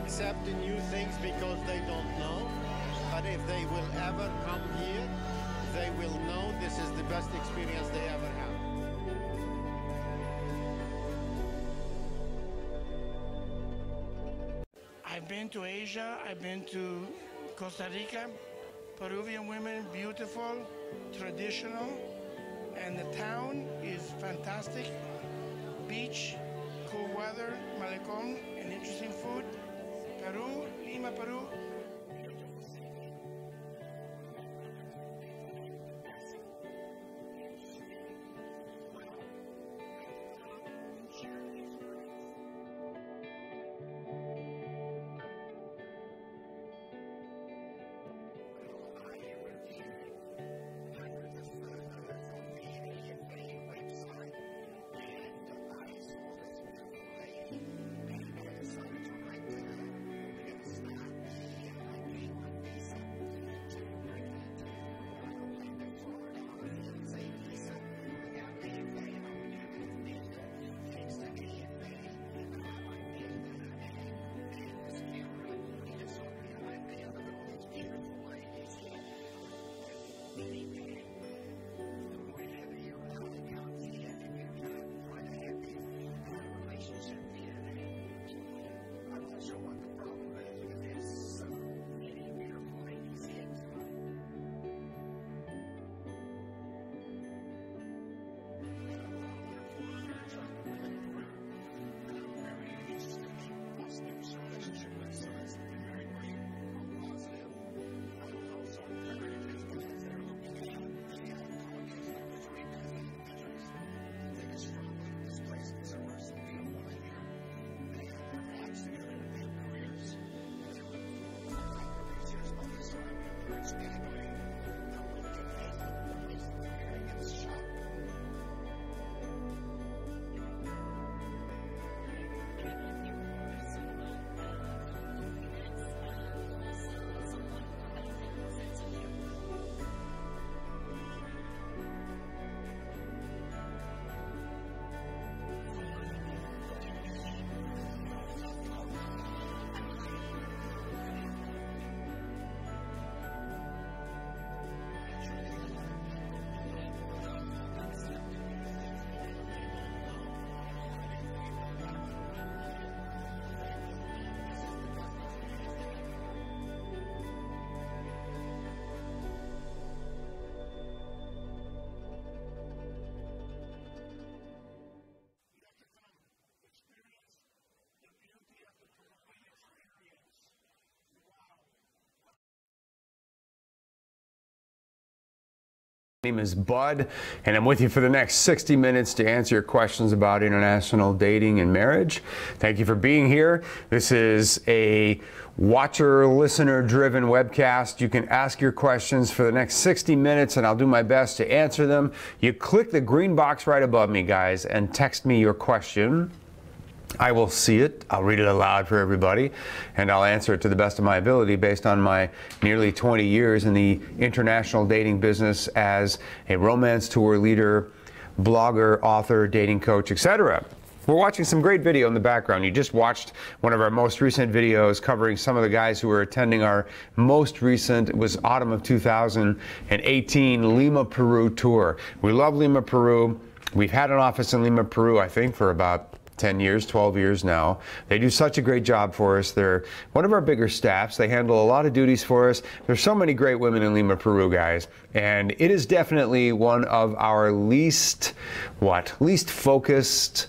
accept the new things because they don't know. But if they will ever come here, they will know this is the best experience they ever have. I've been to Asia, I've been to Costa Rica. Peruvian women, beautiful, traditional, and the town is fantastic. Beach, cool weather, Malecón, and interesting food. Peru, Lima, Peru. My name is Bud, and I'm with you for the next 60 minutes to answer your questions about international dating and marriage. Thank you for being here. This is a watcher, listener-driven webcast. You can ask your questions for the next 60 minutes, and I'll do my best to answer them. You click the green box right above me, guys, and text me your question. I will see it, I'll read it aloud for everybody, and I'll answer it to the best of my ability based on my nearly 20 years in the international dating business as a romance tour leader, blogger, author, dating coach, etc. We're watching some great video in the background. You just watched one of our most recent videos covering some of the guys who were attending our most recent, it was autumn of 2018, Lima, Peru tour. We love Lima, Peru. We've had an office in Lima, Peru, I think, for about 10 years, 12 years now. They do such a great job for us. They're one of our bigger staffs. They handle a lot of duties for us. There's so many great women in Lima, Peru, guys. And it is definitely one of our least focused,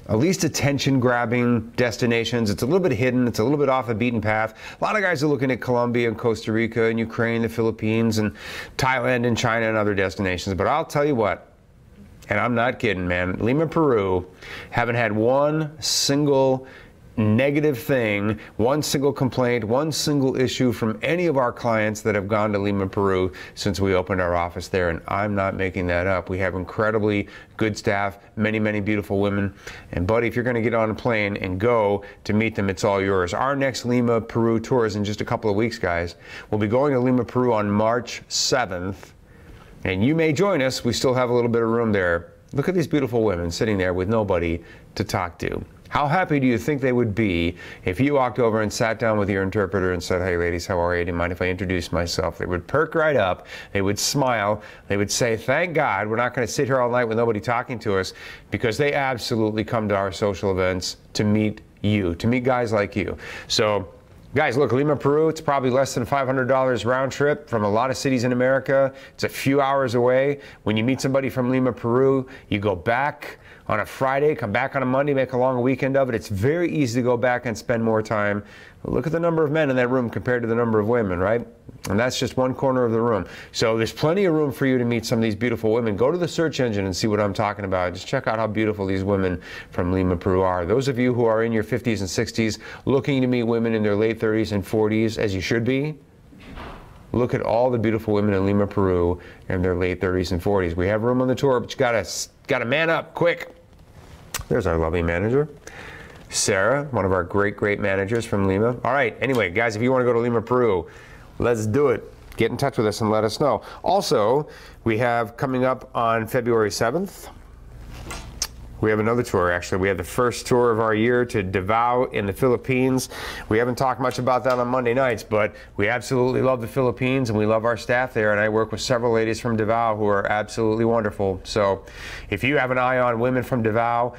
least attention-grabbing destinations. It's a little bit hidden. It's a little bit off the beaten path. A lot of guys are looking at Colombia and Costa Rica and Ukraine, the Philippines, and Thailand and China and other destinations. But I'll tell you what, and I'm not kidding, man, Lima, Peru, haven't had one single negative thing, one single complaint, one single issue from any of our clients that have gone to Lima, Peru since we opened our office there, and I'm not making that up. We have incredibly good staff, many, many beautiful women, and buddy, if you're going to get on a plane and go to meet them, it's all yours. Our next Lima, Peru tour is in just a couple of weeks, guys. We'll be going to Lima, Peru on March 7th. And you may join us. We still have a little bit of room there. Look at these beautiful women sitting there with nobody to talk to. How happy do you think they would be if you walked over and sat down with your interpreter and said, "Hey ladies, how are you? Do you mind if I introduce myself?" They would perk right up, they would smile, they would say, "Thank God we're not going to sit here all night with nobody talking to us," because they absolutely come to our social events to meet you, to meet guys like you. So guys, look, Lima, Peru, it's probably less than $500 round trip from a lot of cities in America. It's a few hours away. When you meet somebody from Lima, Peru, you go back on a Friday, come back on a Monday, make a long weekend of it. It's very easy to go back and spend more time. Look at the number of men in that room compared to the number of women, right? And that's just one corner of the room. So there's plenty of room for you to meet some of these beautiful women. Go to the search engine and see what I'm talking about. Just check out how beautiful these women from Lima, Peru are. Those of you who are in your 50s and 60s looking to meet women in their late 30s and 40s, as you should be, look at all the beautiful women in Lima, Peru in their late 30s and 40s. We have room on the tour, but you gotta man up quick. There's our lovely manager, Sarah, one of our great managers from Lima. All right, anyway, guys, if you want to go to Lima, Peru, let's do it. Get in touch with us and let us know. Also, we have coming up on February 7th, we have another tour, actually. We have the first tour of our year to Davao in the Philippines. We haven't talked much about that on Monday nights, but we absolutely love the Philippines and we love our staff there. And I work with several ladies from Davao who are absolutely wonderful. So if you have an eye on women from Davao,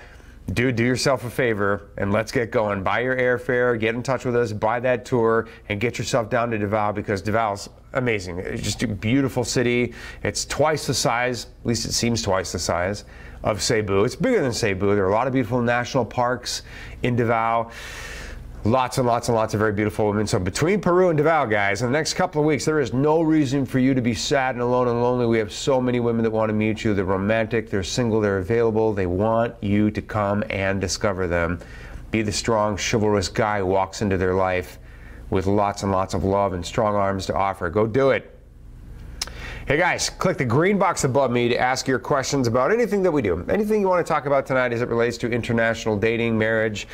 do yourself a favor and let's get going. Buy your airfare, get in touch with us, buy that tour, and get yourself down to Davao, because Davao's amazing. It's just a beautiful city. It's twice the size, at least it seems twice the size, of Cebu. It's bigger than Cebu. There are a lot of beautiful national parks in Davao. Lots and lots and lots of very beautiful women. So between Peru and Davao, guys, in the next couple of weeks, there is no reason for you to be sad and alone and lonely. We have so many women that want to meet you. They're romantic, they're single, they're available. They want you to come and discover them. Be the strong, chivalrous guy who walks into their life with lots and lots of love and strong arms to offer. Go do it. Hey guys, click the green box above me to ask your questions about anything that we do. Anything you want to talk about tonight as it relates to international dating, marriage,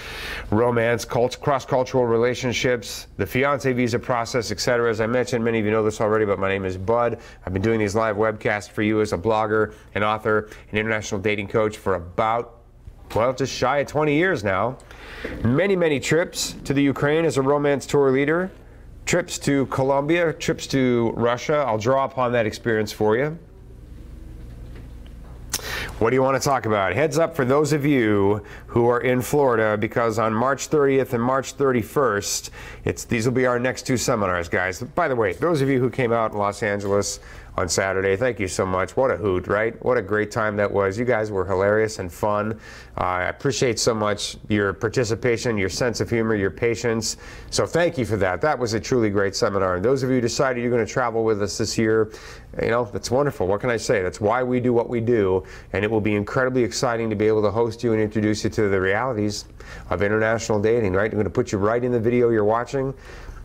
romance, cross-cultural relationships, the fiancé visa process, etc. As I mentioned, many of you know this already, but my name is Bud. I've been doing these live webcasts for you as a blogger, an author, an international dating coach for about, well, just shy of 20 years now. Many trips to the Ukraine as a romance tour leader. Trips to Colombia, trips to Russia. I'll draw upon that experience for you. What do you want to talk about? Heads up for those of you who are in Florida, because on March 30th and March 31st, these will be our next two seminars, guys. By the way, those of you who came out in Los Angeles on Saturday, thank you so much. What a hoot, right? What a great time that was. You guys were hilarious and fun. I appreciate so much your participation, your sense of humor, your patience. So thank you for that. That was a truly great seminar. And those of you who decided you're going to travel with us this year, you know, that's wonderful. What can I say? That's why we do what we do. And it will be incredibly exciting to be able to host you and introduce you to the realities of international dating, right? I'm going to put you right in the video you're watching,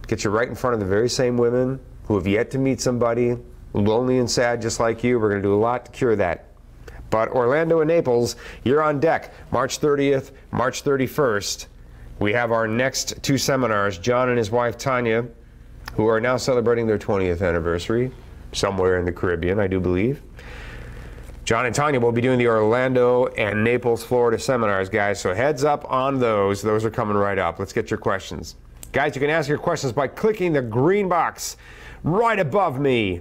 get you right in front of the very same women who have yet to meet somebody lonely and sad just like you. We're going to do a lot to cure that. But Orlando and Naples, you're on deck. March 30th, March 31st, we have our next two seminars. John and his wife Tanya, who are now celebrating their 20th anniversary, somewhere in the Caribbean, I do believe. John and Tanya will be doing the Orlando and Naples, Florida seminars, guys. So heads up on those. Those are coming right up. Let's get your questions. Guys, you can ask your questions by clicking the green box right above me.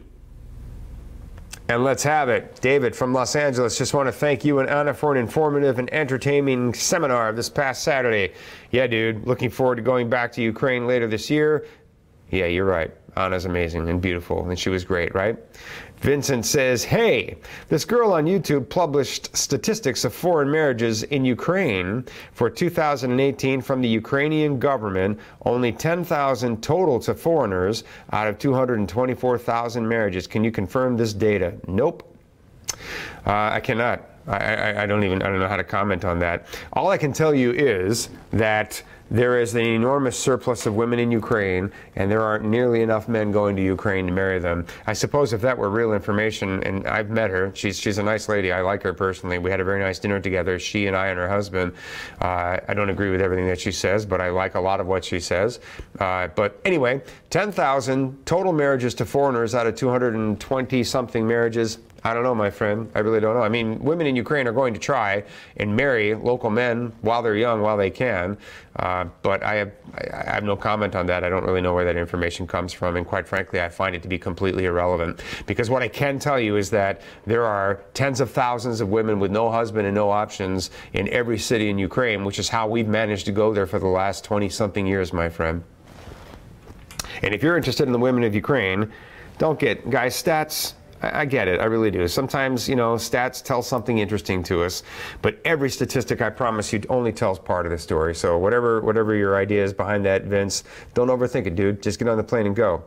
And let's have it. David from Los Angeles, just want to thank you and Anna for an informative and entertaining seminar this past Saturday. Yeah, dude, looking forward to going back to Ukraine later this year. Yeah, you're right. Anna's amazing and beautiful, and she was great, right? Vincent says, hey, this girl on YouTube published statistics of foreign marriages in Ukraine for 2018 from the Ukrainian government. Only 10,000 total to foreigners out of 224,000 marriages. Can you confirm this data? Nope. I cannot. I don't know how to comment on that. All I can tell you is that there is an enormous surplus of women in Ukraine, and there aren't nearly enough men going to Ukraine to marry them. I suppose if that were real information, and I've met her, she's a nice lady. I like her personally. We had a very nice dinner together, she and I and her husband. I don't agree with everything that she says, but I like a lot of what she says. But anyway, 10,000 total marriages to foreigners out of 220-something marriages. I don't know, my friend. I really don't know. I mean, women in Ukraine are going to try and marry local men while they're young, while they can. But I have no comment on that. I don't really know where that information comes from. And quite frankly, I find it to be completely irrelevant. Because what I can tell you is that there are tens of thousands of women with no husband and no options in every city in Ukraine, which is how we've managed to go there for the last 20-something years, my friend. And if you're interested in the women of Ukraine, don't get, guys, stats. I get it. I really do. Sometimes, you know, stats tell something interesting to us, but every statistic, I promise you, only tells part of the story. So whatever your idea is behind that, Vince, don't overthink it, dude. Just get on the plane and go.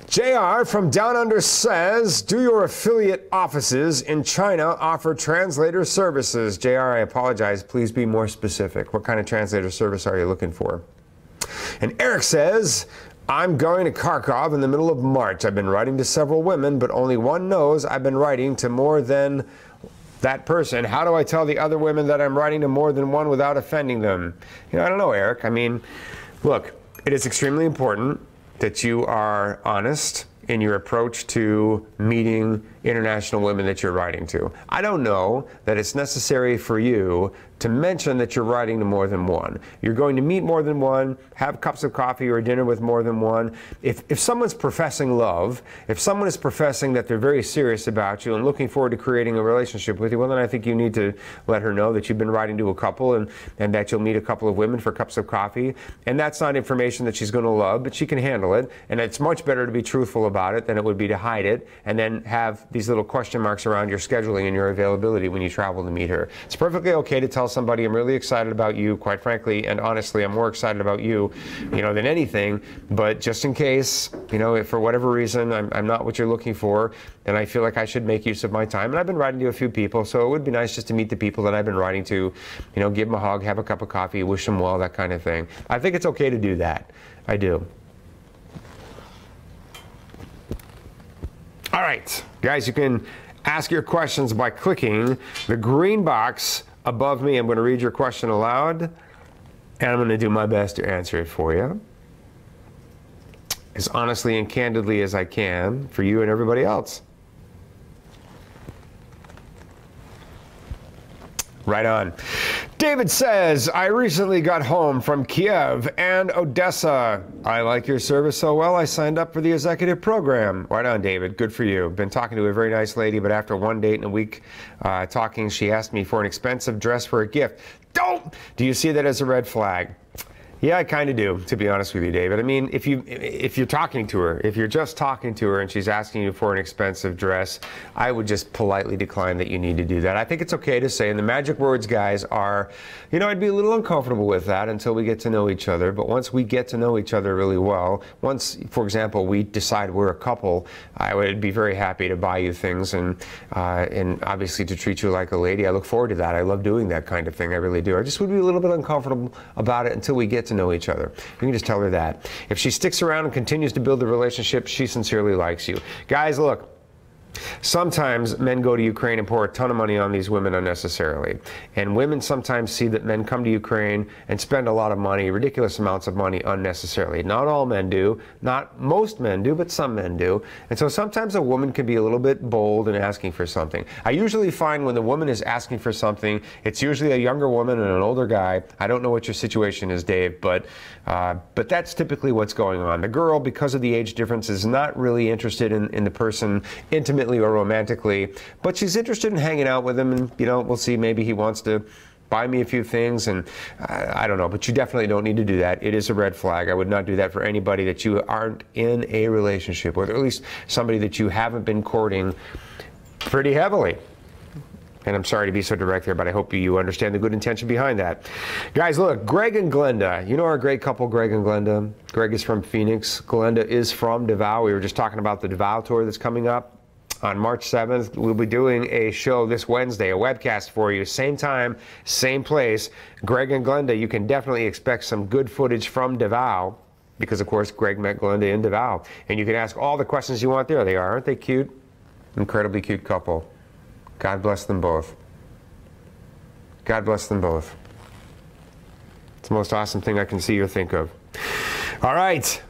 JR from Down Under says, do your affiliate offices in China offer translator services? JR, I apologize. Please be more specific. What kind of translator service are you looking for? And Eric says, I'm going to Kharkov in the middle of March. I've been writing to several women, but only one knows I've been writing to more than that person. How do I tell the other women that I'm writing to more than one without offending them? You know, I don't know, Eric. I mean, look, it is extremely important that you are honest in your approach to meeting international women that you're writing to. I don't know that it's necessary for you to mention that you're writing to more than one. You're going to meet more than one, have cups of coffee or dinner with more than one. If someone's professing love, if someone is professing that they're very serious about you and looking forward to creating a relationship with you, well, then I think you need to let her know that you've been writing to a couple and that you'll meet a couple of women for cups of coffee. And that's not information that she's going to love, but she can handle it. And it's much better to be truthful about it than it would be to hide it and then have these little question marks around your scheduling and your availability when you travel to meet her. It's perfectly okay to tell somebody, I'm really excited about you, quite frankly, and honestly, I'm more excited about you, than anything. But just in case, if for whatever reason I'm not what you're looking for, then I feel like I should make use of my time. And I've been writing to a few people, so it would be nice just to meet the people that I've been writing to, give them a hug, have a cup of coffee, wish them well, that kind of thing. I think it's okay to do that. I do. All right, guys, you can ask your questions by clicking the green box above me. I'm going to read your question aloud, and I'm going to do my best to answer it for you as honestly and candidly as I can for you and everybody else. Right on. David says, I recently got home from Kiev and Odessa. I like your service so well, I signed up for the executive program. Right on, David. Good for you. Been talking to a very nice lady, but after one date and a week talking, she asked me for an expensive dress for a gift. Do you see that as a red flag? Yeah, I kind of do, to be honest with you, David. I mean, if you're talking to her, if you're just talking to her and she's asking you for an expensive dress, I would just politely decline that you need to do that. I think it's okay to say, and the magic words, guys, are, I'd be a little uncomfortable with that until we get to know each other. But once we get to know each other really well, once, for example, we decide we're a couple, I would be very happy to buy you things and obviously to treat you like a lady. I look forward to that. I love doing that kind of thing. I really do. I just would be a little bit uncomfortable about it until we get to know each other. You can just tell her that. If she sticks around and continues to build the relationship, she sincerely likes you. Guys, look. Sometimes men go to Ukraine and pour a ton of money on these women unnecessarily. And women sometimes see that men come to Ukraine and spend a lot of money, ridiculous amounts of money unnecessarily. Not all men do, not most men do, but some men do. And so sometimes a woman can be a little bit bold in asking for something. I usually find when the woman is asking for something, it's usually a younger woman and an older guy. I don't know what your situation is, Dave, but that's typically what's going on. The girl, because of the age difference, is not really interested in the person intimately or romantically, but she's interested in hanging out with him, and we'll see, maybe he wants to buy me a few things, and I don't know, but you definitely don't need to do that. It is a red flag. I would not do that for anybody that you aren't in a relationship with, or at least somebody that you haven't been courting pretty heavily. And I'm sorry to be so direct there, but I hope you understand the good intention behind that. Guys, look, Greg and Glenda. You know our great couple, Greg and Glenda? Greg is from Phoenix. Glenda is from Davao. We were just talking about the Davao tour that's coming up. On March 7th, we'll be doing a show this Wednesday, a webcast for you. Same time, same place. Greg and Glenda, you can definitely expect some good footage from Davao, because, of course, Greg met Glenda in Davao. And you can ask all the questions you want there. They are, aren't they cute? Incredibly cute couple. God bless them both. God bless them both. It's the most awesome thing I can see or think of. All right.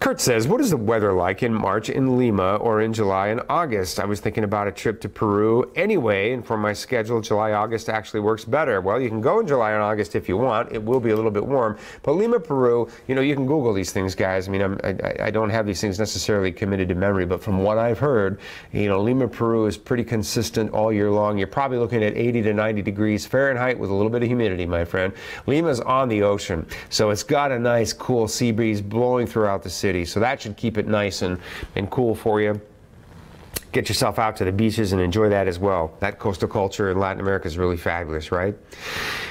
Kurt says, what is the weather like in March in Lima or in July and August? I was thinking about a trip to Peru anyway, and for my schedule, July, August actually works better. Well, you can go in July and August if you want. It will be a little bit warm. But Lima, Peru, you know, you can Google these things, guys. I mean, I don't have these things necessarily committed to memory, but from what I've heard, you know, Lima, Peru is pretty consistent all year long. You're probably looking at 80 to 90 degrees Fahrenheit with a little bit of humidity, my friend. Lima's on the ocean, so it's got a nice, cool sea breeze blowing throughout the city. So that should keep it nice and cool for you. Get yourself out to the beaches and enjoy that as well. That coastal culture in Latin America is really fabulous, right?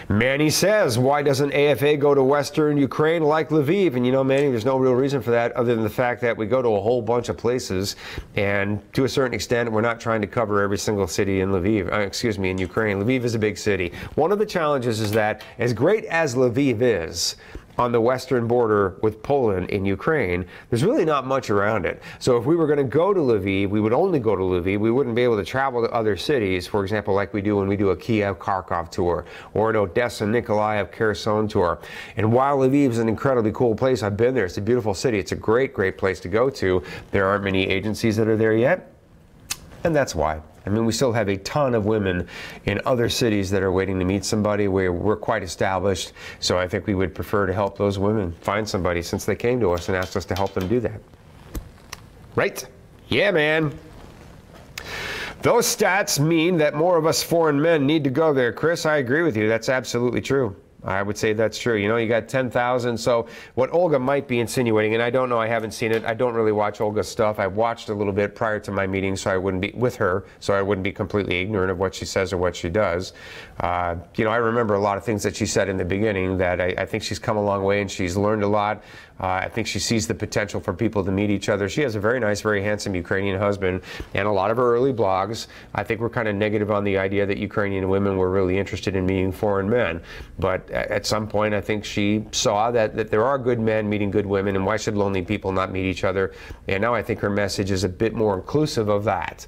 Manny says, why doesn't AFA go to Western Ukraine like Lviv? And you know, Manny, there's no real reason for that other than the fact that we go to a whole bunch of places, and to a certain extent, we're not trying to cover every single city in Lviv, in Ukraine. Lviv is a big city. One of the challenges is that as great as Lviv is, on the western border with Poland in Ukraine, there's really not much around it. So if we were going to go to Lviv, we would only go to Lviv. We wouldn't be able to travel to other cities, for example, like we do when we do a Kiev Kharkov tour or an Odessa Nikolaev Kherson tour. And while Lviv is an incredibly cool place, I've been there. It's a beautiful city. It's a great, great place to go to. There aren't many agencies that are there yet, and that's why. I mean, we still have a ton of women in other cities that are waiting to meet somebody where we're quite established. So I think we would prefer to help those women find somebody since they came to us and asked us to help them do that. Right? Yeah, man. Those stats mean that more of us foreign men need to go there. Chris, I agree with you. That's absolutely true. I would say that's true. You know, you got 10,000. So what Olga might be insinuating, and I don't know, I haven't seen it. I don't really watch Olga's stuff. I watched a little bit prior to my meeting, so I wouldn't be with her, so I wouldn't be completely ignorant of what she says or what she does. You know, I remember a lot of things that she said in the beginning that I think she's come a long way and she's learned a lot. I think she sees the potential for people to meet each other. She has a very nice, very handsome Ukrainian husband, and a lot of her early blogs, I think, were kind of negative on the idea that Ukrainian women were really interested in meeting foreign men. But at some point, I think she saw that there are good men meeting good women, and why should lonely people not meet each other? And now I think her message is a bit more inclusive of that.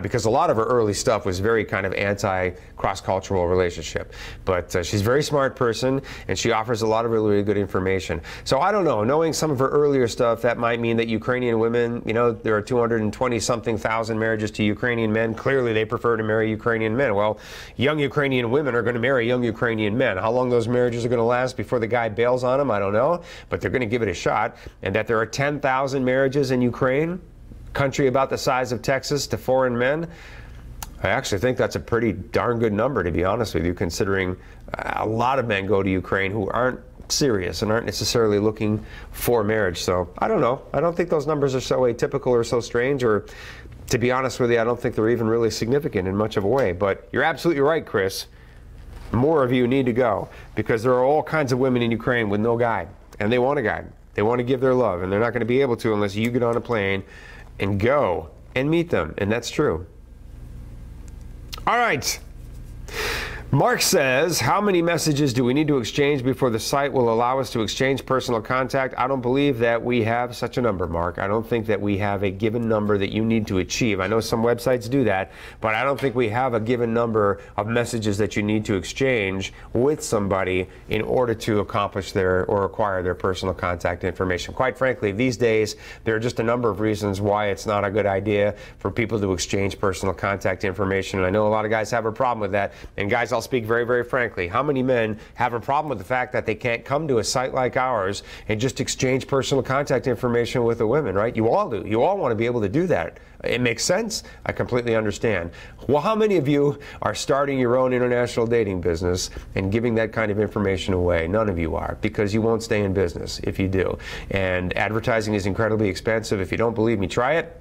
Because a lot of her early stuff was very kind of anti-cross-cultural relationship. But she's a very smart person, and she offers a lot of really, really good information. So I don't know, knowing some of her earlier stuff, that might mean that Ukrainian women, you know, there are 220-something thousand marriages to Ukrainian men. Clearly, they prefer to marry Ukrainian men. Well, young Ukrainian women are going to marry young Ukrainian men. How long those marriages are going to last before the guy bails on them, I don't know. But they're going to give it a shot. And that there are 10,000 marriages in Ukraine, country about the size of Texas, to foreign men, I actually think that's a pretty darn good number, to be honest with you, considering a lot of men go to Ukraine who aren't serious and aren't necessarily looking for marriage. So I don't know. I don't think those numbers are so atypical or so strange, or to be honest with you, I don't think they're even really significant in much of a way. But you're absolutely right, Chris. More of you need to go, because there are all kinds of women in Ukraine with no guide, and they want a guide. They want to give their love, and they're not going to be able to unless you get on a plane and go and meet them, and that's true. All right. Mark says, how many messages do we need to exchange before the site will allow us to exchange personal contact? I don't believe that we have such a number, Mark. I don't think that we have a given number that you need to achieve. I know some websites do that, but I don't think we have a given number of messages that you need to exchange with somebody in order to accomplish their or acquire their personal contact information. Quite frankly, these days, there are just a number of reasons why it's not a good idea for people to exchange personal contact information. And I know a lot of guys have a problem with that. And guys, I'll speak very, very frankly. How many men have a problem with the fact that they can't come to a site like ours and just exchange personal contact information with the women, right? You all do. You all want to be able to do that. It makes sense. I completely understand. Well, how many of you are starting your own international dating business and giving that kind of information away? None of you are, because you won't stay in business if you do. And advertising is incredibly expensive. If you don't believe me, try it.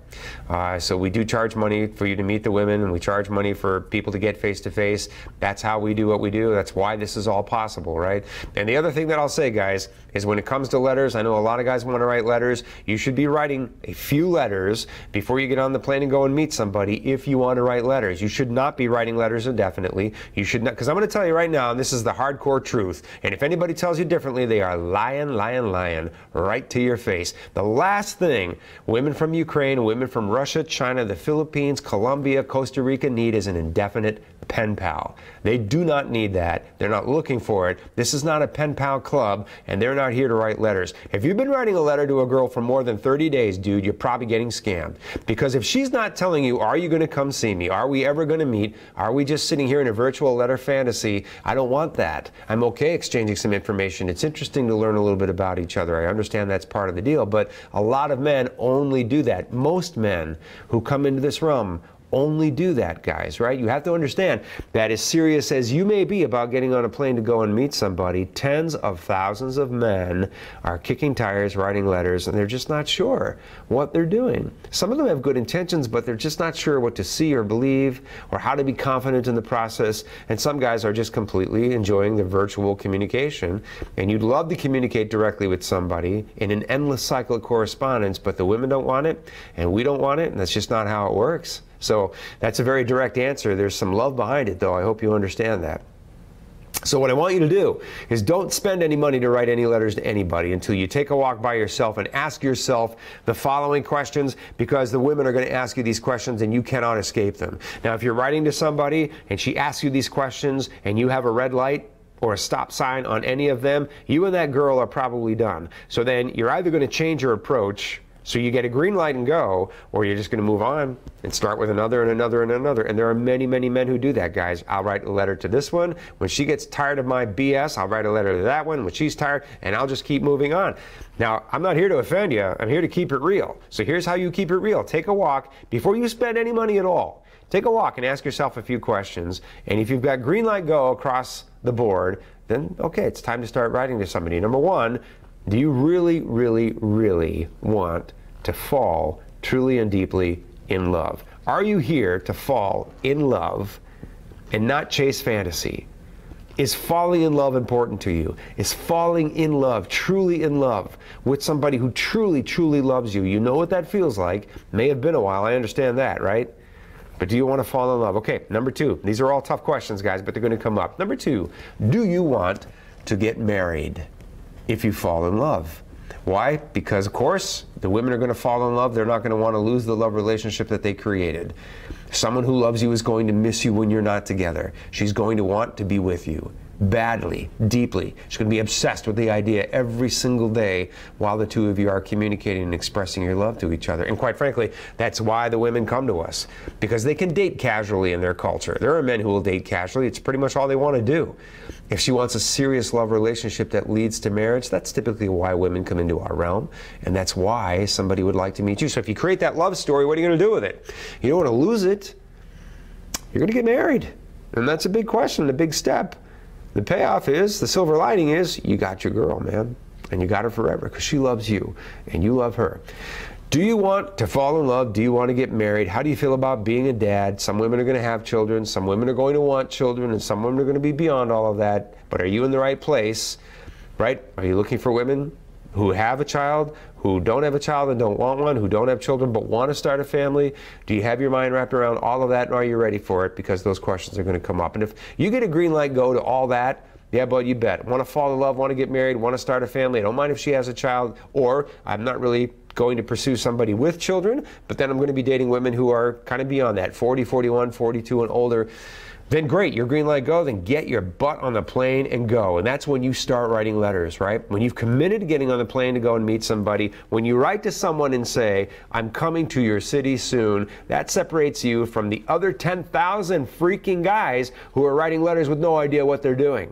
So we do charge money for you to meet the women, and we charge money for people to get face-to-face. That's how we do what we do. That's why this is all possible, right? And the other thing that I'll say, guys, is when it comes to letters, I know a lot of guys want to write letters. You should be writing a few letters before you get on the plane and go and meet somebody if you want to write letters. You should not be writing letters indefinitely. You should not, because I'm going to tell you right now, and this is the hardcore truth, and if anybody tells you differently, they are lying, lying, lying right to your face. The last thing women from Ukraine, women from Russia, China, the Philippines, Colombia, Costa Rica need is an indefinite pen pal. They do not need that. They're not looking for it. This is not a pen pal club, and they're not here to write letters. If you've been writing a letter to a girl for more than 30 days, dude, you're probably getting scammed. Because if she's not telling you, are you going to come see me? Are we ever going to meet? Are we just sitting here in a virtual letter fantasy? I don't want that. I'm okay exchanging some information. It's interesting to learn a little bit about each other. I understand that's part of the deal, but a lot of men only do that. Most men who come into this realm only do that, guys, right? You have to understand that as serious as you may be about getting on a plane to go and meet somebody, tens of thousands of men are kicking tires, writing letters, and they're just not sure what they're doing. Some of them have good intentions, but they're just not sure what to see or believe or how to be confident in the process. And some guys are just completely enjoying the virtual communication. And you'd love to communicate directly with somebody in an endless cycle of correspondence, but the women don't want it, and we don't want it, and that's just not how it works. So that's a very direct answer. There's some love behind it, though. I hope you understand that. So what I want you to do is don't spend any money to write any letters to anybody until you take a walk by yourself and ask yourself the following questions, because the women are going to ask you these questions and you cannot escape them. Now, if you're writing to somebody and she asks you these questions and you have a red light or a stop sign on any of them, you and that girl are probably done. So then you're either going to change your approach, so you get a green light and go, or you're just going to move on and start with another and another and another. And there are many, many men who do that, guys. I'll write a letter to this one. When she gets tired of my BS, I'll write a letter to that one. When she's tired, and I'll just keep moving on. Now, I'm not here to offend you. I'm here to keep it real. So here's how you keep it real. Take a walk before you spend any money at all. Take a walk and ask yourself a few questions. And if you've got green light go across the board, then okay, it's time to start writing to somebody. Number one, do you really, really, really want to fall truly and deeply in love? Are you here to fall in love and not chase fantasy? Is falling in love important to you? Is falling in love, truly in love, with somebody who truly, truly loves you? You know what that feels like. May have been a while, I understand that, right? But do you want to fall in love? Okay, number two. These are all tough questions, guys, but they're going to come up. Number two, do you want to get married if you fall in love? Why? Because, of course, the women are going to fall in love. They're not going to want to lose the love relationship that they created. Someone who loves you is going to miss you when you're not together. She's going to want to be with you badly, deeply. She's going to be obsessed with the idea every single day while the two of you are communicating and expressing your love to each other. And quite frankly, that's why the women come to us, because they can date casually in their culture. There are men who will date casually. It's pretty much all they want to do. If she wants a serious love relationship that leads to marriage, that's typically why women come into our realm, and that's why somebody would like to meet you. So if you create that love story, what are you going to do with it? You don't want to lose it. You're going to get married, and that's a big question, a big step. The payoff is, the silver lining is, you got your girl, man. And you got her forever because she loves you and you love her. Do you want to fall in love? Do you want to get married? How do you feel about being a dad? Some women are going to have children. Some women are going to want children. And some women are going to be beyond all of that. But are you in the right place? Right? Are you looking for women who have a child, who don't have a child and don't want one, who don't have children but want to start a family? Do you have your mind wrapped around all of that, and are you ready for it? Because those questions are going to come up. And if you get a green light go to all that, yeah, bud, you bet. Want to fall in love, want to get married, want to start a family. I don't mind if she has a child, or I'm not really going to pursue somebody with children, but then I'm going to be dating women who are kind of beyond that, 40, 41, 42 and older. Then great, your green light go, then get your butt on the plane and go. And that's when you start writing letters, right? When you've committed to getting on the plane to go and meet somebody, when you write to someone and say, I'm coming to your city soon, that separates you from the other 10,000 freaking guys who are writing letters with no idea what they're doing.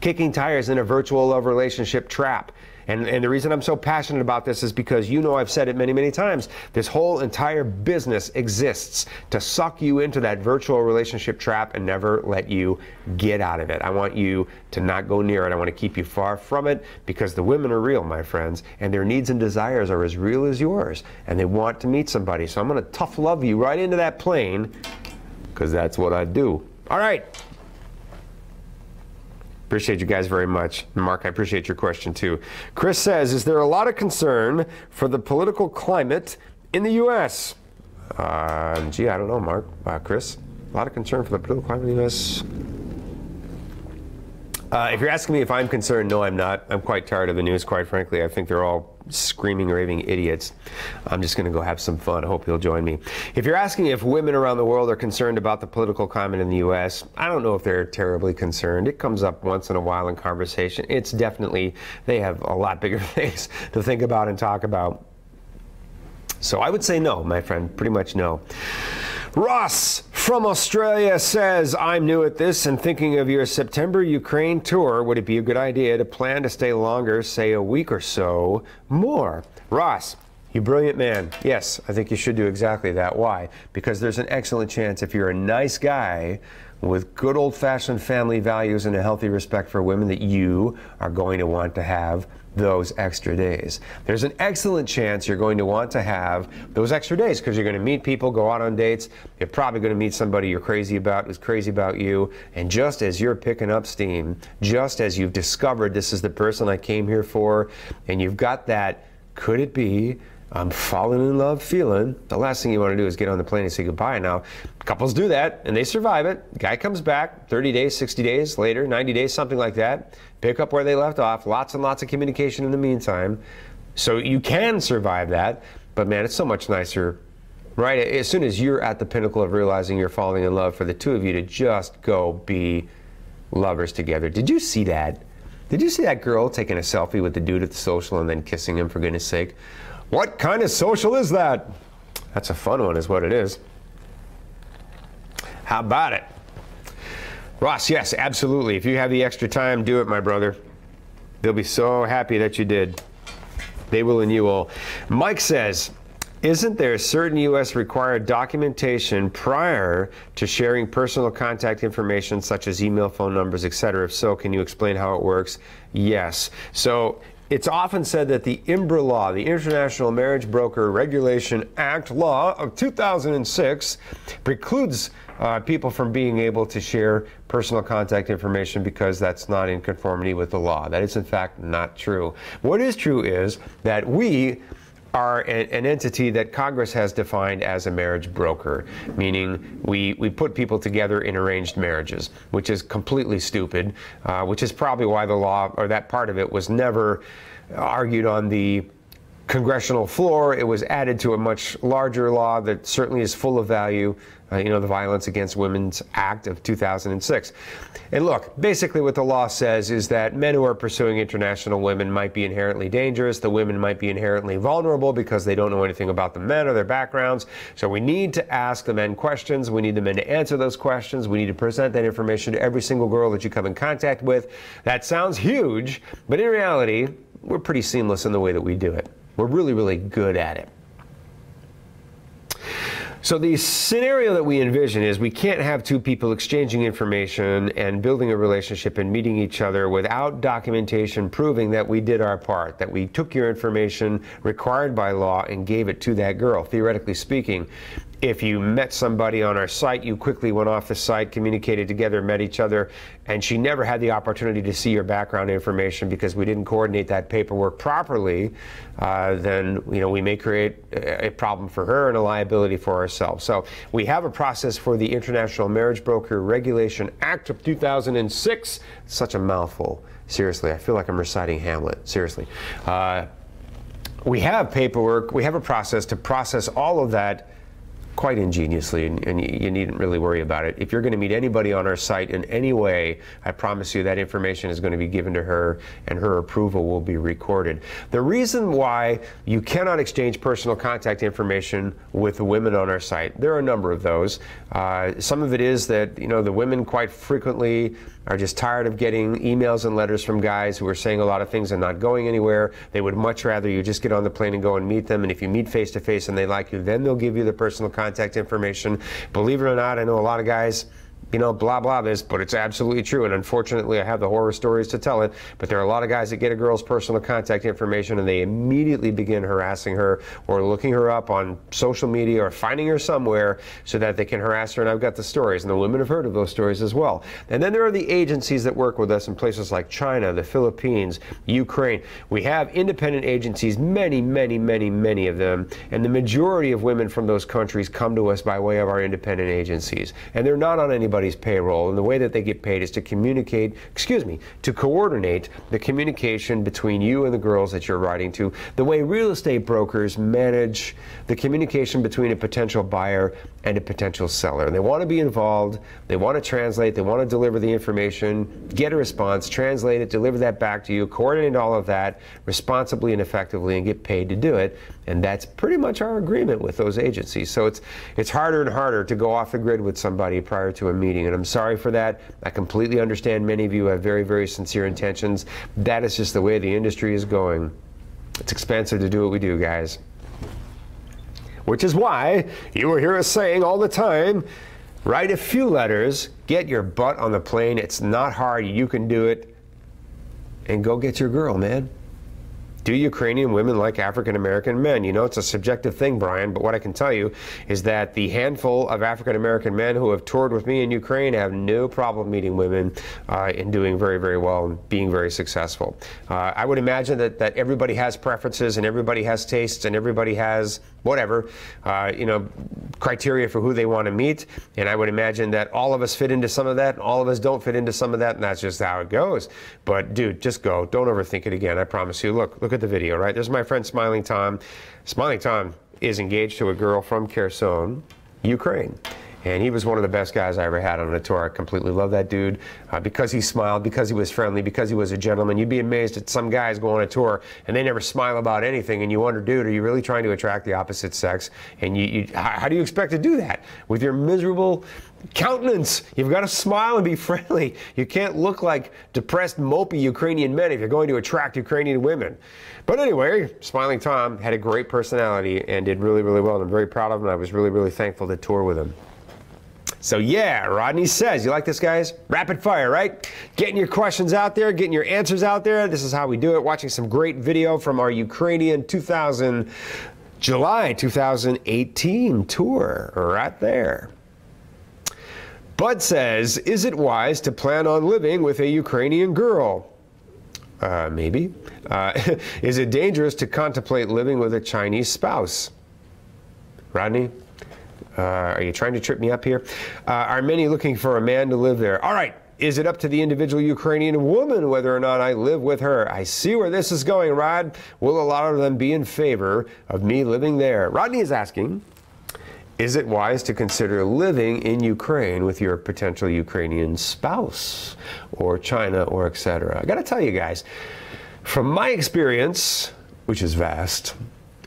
Kicking tires in a virtual love relationship trap. And the reason I'm so passionate about this is because, you know, I've said it many, many times. This whole entire business exists to suck you into that virtual relationship trap and never let you get out of it. I want you to not go near it. I want to keep you far from it, because the women are real, my friends, and their needs and desires are as real as yours, and they want to meet somebody. So I'm going to tough love you right into that plane, because that's what I do. All right. Appreciate you guys very much. Mark, I appreciate your question too. Chris says, is there a lot of concern for the political climate in the U.S.? Gee, I don't know, Mark. Chris, a lot of concern for the political climate in the U.S.? If you're asking me if I'm concerned, no, I'm not. I'm quite tired of the news, quite frankly. I think they're all screaming, raving idiots. I'm just going to go have some fun. I hope you'll join me. If you're asking if women around the world are concerned about the political climate in the U.S., I don't know if they're terribly concerned. It comes up once in a while in conversation. It's definitely, they have a lot bigger things to think about and talk about. So I would say no, my friend, pretty much no. Ross from Australia says, I'm new at this and thinking of your September Ukraine tour. Would it be a good idea to plan to stay longer, say a week or so more? Ross, you brilliant man. Yes, I think you should do exactly that. Why? Because there's an excellent chance if you're a nice guy with good old-fashioned family values and a healthy respect for women that you are going to want to have those extra days. There's an excellent chance you're going to want to have those extra days because you're going to meet people, go out on dates. You're probably going to meet somebody you're crazy about, who's crazy about you. And just as you're picking up steam, just as you've discovered this is the person I came here for, and you've got that, could it be, I'm falling in love feeling, the last thing you want to do is get on the plane and say goodbye. Now, couples do that, and they survive it. Guy comes back 30 days, 60 days later, 90 days, something like that. Pick up where they left off. Lots and lots of communication in the meantime. So you can survive that. But, man, it's so much nicer, right? As soon as you're at the pinnacle of realizing you're falling in love, for the two of you to just go be lovers together. Did you see that? Did you see that girl taking a selfie with the dude at the social and then kissing him, for goodness sake? What kind of social is that? That's a fun one, is what it is. How about it? Ross, yes, absolutely. If you have the extra time, do it, my brother. They'll be so happy that you did. They will and you will. Mike says, isn't there certain U.S. required documentation prior to sharing personal contact information such as email, phone numbers, etc.? If so, can you explain how it works? Yes. So it's often said that the IMBRA law, the International Marriage Broker Regulation Act law of 2006, precludes people from being able to share personal contact information because that's not in conformity with the law. That is, in fact, not true. What is true is that we are an entity that Congress has defined as a marriage broker, meaning we put people together in arranged marriages, which is completely stupid, which is probably why the law, or that part of it, was never argued on the congressional floor. It was added to a much larger law that certainly is full of value, the Violence Against Women's Act of 2006. And look, basically what the law says is that men who are pursuing international women might be inherently dangerous. The women might be inherently vulnerable because they don't know anything about the men or their backgrounds. So we need to ask the men questions. We need the men to answer those questions. We need to present that information to every single girl that you come in contact with. That sounds huge, but in reality, we're pretty seamless in the way that we do it. We're really, really good at it. So the scenario that we envision is we can't have two people exchanging information and building a relationship and meeting each other without documentation proving that we did our part, that we took your information required by law and gave it to that girl. Theoretically speaking, if you met somebody on our site, you quickly went off the site, communicated together, met each other, and she never had the opportunity to see your background information because we didn't coordinate that paperwork properly, then we may create a problem for her and a liability for ourselves. So we have a process for the International Marriage Broker Regulation Act of 2006. Such a mouthful. Seriously, I feel like I'm reciting Hamlet. Seriously. We have paperwork. We have a process to process all of that quite ingeniously, and you needn't really worry about it. If you're going to meet anybody on our site in any way, I promise you that information is going to be given to her and her approval will be recorded. The reason why you cannot exchange personal contact information with the women on our site, there are a number of those. Some of it is that the women quite frequently are just tired of getting emails and letters from guys who are saying a lot of things and not going anywhere. They would much rather you just get on the plane and go and meet them, and if you meet face to face and they like you, then they'll give you the personal contact information. Believe it or not, I know a lot of guys blah, blah this, but it's absolutely true. And unfortunately, I have the horror stories to tell it, but there are a lot of guys that get a girl's personal contact information and they immediately begin harassing her or looking her up on social media or finding her somewhere so that they can harass her. And I've got the stories, and the women have heard of those stories as well. And then there are the agencies that work with us in places like China, the Philippines, Ukraine. We have independent agencies, many, many, many, many of them, and the majority of women from those countries come to us by way of our independent agencies. And they're not on anybody's everybody's payroll, and the way that they get paid is to communicate, to coordinate the communication between you and the girls that you're writing to, the way real estate brokers manage the communication between a potential buyer and a potential seller. They want to be involved, they want to translate, they want to deliver the information, get a response, translate it, deliver that back to you, coordinate all of that responsibly and effectively, and get paid to do it. And that's pretty much our agreement with those agencies. So it's harder and harder to go off the grid with somebody prior to a meeting, and I'm sorry for that. I completely understand many of you have very, very sincere intentions. That is just the way the industry is going. It's expensive to do what we do, guys. Which is why you will hear us saying all the time, write a few letters, get your butt on the plane. It's not hard, you can do it, and go get your girl, man. Do Ukrainian women like African American men? You know, it's a subjective thing, Brian, but what I can tell you is that the handful of African American men who have toured with me in Ukraine have no problem meeting women and doing very, very well and being very successful. I would imagine that everybody has preferences and everybody has tastes and everybody has whatever, you know, criteria for who they want to meet. And I would imagine that all of us fit into some of that and all of us don't fit into some of that, and that's just how it goes. But dude, just go. Don't overthink it again. I promise you. Look at the video, right? There's my friend Smiling Tom. Smiling Tom is engaged to a girl from Kherson, Ukraine. And he was one of the best guys I ever had on a tour. I completely love that dude because he smiled, because he was friendly, because he was a gentleman. You'd be amazed at some guys go on a tour and they never smile about anything, and you wonder, dude, are you really trying to attract the opposite sex? And how do you expect to do that with your miserable countenance? You've got to smile and be friendly. You can't look like depressed, mopey Ukrainian men if you're going to attract Ukrainian women. But anyway, Smiling Tom had a great personality and did really, really well. And I'm very proud of him. I was really, really thankful to tour with him. So yeah, Rodney says, you like this, guys? Rapid fire, right? Getting your questions out there, getting your answers out there. This is how we do it. Watching some great video from our Ukrainian July 2018 tour right there. Bud says, is it wise to plan on living with a Ukrainian girl? Maybe. Is it dangerous to contemplate living with a Chinese spouse? Rodney? Are you trying to trip me up here? Are many looking for a man to live there? All right. Is it up to the individual Ukrainian woman whether or not I live with her? I see where this is going, Rod. Will a lot of them be in favor of me living there? Rodney is asking, is it wise to consider living in Ukraine with your potential Ukrainian spouse or China or etc.? I got to tell you guys, from my experience, which is vast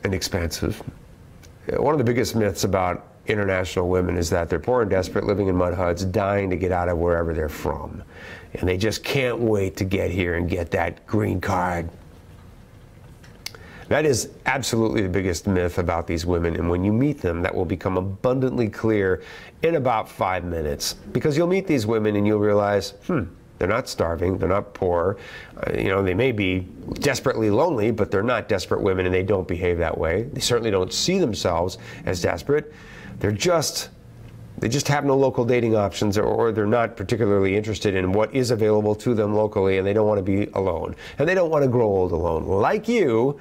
and expansive, one of the biggest myths about international women is that they're poor and desperate, living in mud huts, dying to get out of wherever they're from. And they just can't wait to get here and get that green card. That is absolutely the biggest myth about these women. And when you meet them, that will become abundantly clear in about 5 minutes. Because you'll meet these women and you'll realize, they're not starving, they're not poor. You know, they may be desperately lonely, but they're not desperate women and they don't behave that way. They certainly don't see themselves as desperate. They just have no local dating options, or they're not particularly interested in what is available to them locally, and they don't want to be alone. And they don't want to grow old alone. Like you,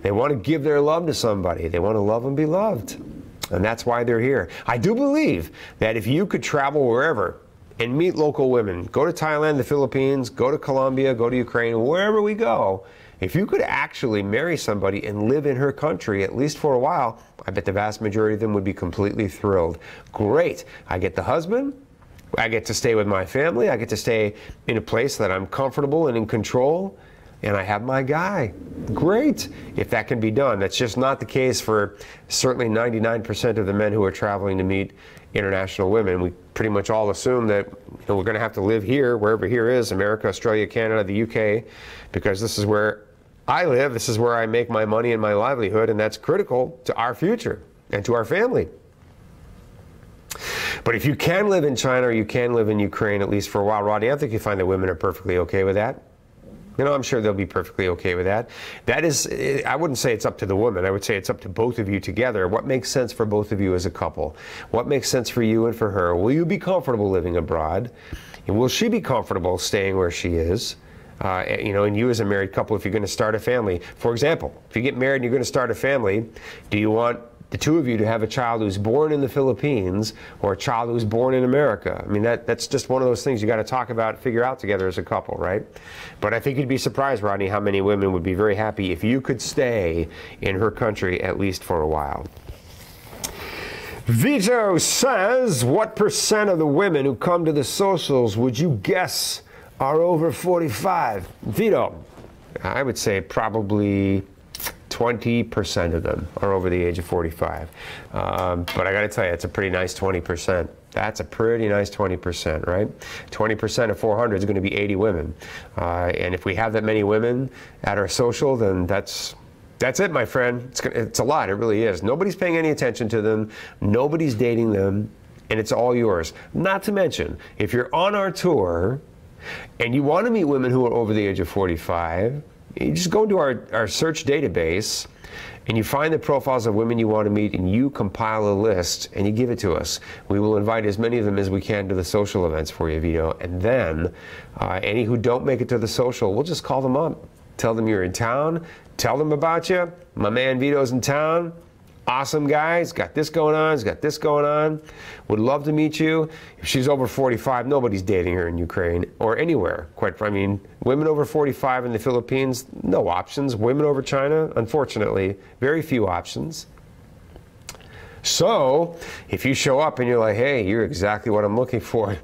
they want to give their love to somebody. They want to love and be loved. And that's why they're here. I do believe that if you could travel wherever and meet local women, go to Thailand, the Philippines, go to Colombia, go to Ukraine, wherever we go, if you could actually marry somebody and live in her country, at least for a while, I bet the vast majority of them would be completely thrilled. Great. I get the husband. I get to stay with my family. I get to stay in a place that I'm comfortable and in control. And I have my guy. Great. If that can be done. That's just not the case for certainly 99% of the men who are traveling to meet international women. We pretty much all assume that we're going to have to live here, wherever here is, America, Australia, Canada, the UK, because this is where I live, this is where I make my money and my livelihood, and that's critical to our future and to our family. But if you can live in China or you can live in Ukraine, at least for a while, Rodney, I think you find that women are perfectly okay with that. You know, I'm sure they'll be perfectly okay with that. That is, I wouldn't say it's up to the woman. I would say it's up to both of you together. What makes sense for both of you as a couple? What makes sense for you and for her? Will you be comfortable living abroad? And will she be comfortable staying where she is? You know, and you as a married couple, if you're going to start a family, for example, if you get married and you're going to start a family, do you want the two of you to have a child who's born in the Philippines or a child who's born in America. I mean, that's just one of those things you got to talk about, figure out together as a couple, right? But I think you'd be surprised, Rodney, how many women would be very happy if you could stay in her country at least for a while. Vito says, what % of the women who come to the socials would you guess are over 45? Vito, I would say probably 20% of them are over the age of 45. But I got to tell you, it's a pretty nice 20%. That's a pretty nice 20%, right? 20% of 400 is going to be 80 women. And if we have that many women at our social, then that's it, my friend. It's a lot. It really is. Nobody's paying any attention to them. Nobody's dating them. And it's all yours. Not to mention, if you're on our tour and you want to meet women who are over the age of 45, you just go into our search database and you find the profiles of women you want to meet and you compile a list and you give it to us. We will invite as many of them as we can to the social events for you, Vito. And then any who don't make it to the social, we'll just call them up. Tell them you're in town. Tell them about you. My man Vito's in town. Awesome guy. He's got this going on. He's got this going on. Would love to meet you. If she's over 45, nobody's dating her in Ukraine or anywhere. I mean, women over 45 in the Philippines, no options. Women over China, unfortunately, very few options. So if you show up and you're like, hey, you're exactly what I'm looking for,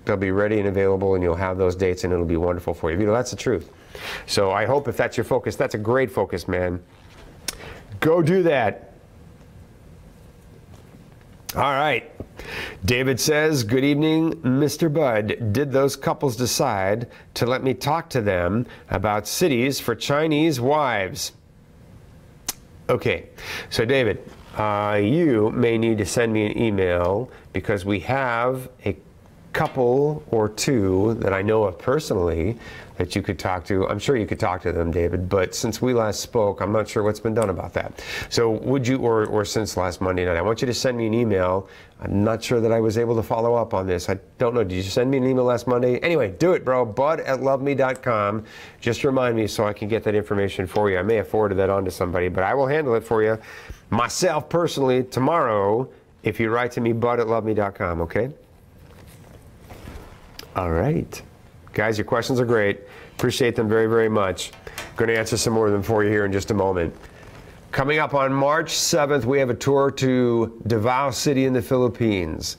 they'll be ready and available and you'll have those dates and it'll be wonderful for you. Vito, that's the truth. So I hope if that's your focus, that's a great focus, man. Go do that. All right. David says, good evening, Mr. Bud. Did those couples decide to let me talk to them about cities for Chinese wives? Okay. So, David, you may need to send me an email because we have a couple or two that I know of personally that you could talk to. I'm sure you could talk to them, David, but since we last spoke, I'm not sure what's been done about that. So would you, or since last Monday night, I want you to send me an email. I'm not sure that I was able to follow up on this. I don't know. Did you send me an email last Monday? Anyway, do it, bro. bud@loveme.com. Just remind me so I can get that information for you. I may have forwarded that on to somebody, but I will handle it for you myself personally tomorrow if you write to me, bud@loveme.com, okay? All right. Guys, your questions are great. Appreciate them very, very much. Going to answer some more of them for you here in just a moment. Coming up on March 7th, we have a tour to Davao City in the Philippines.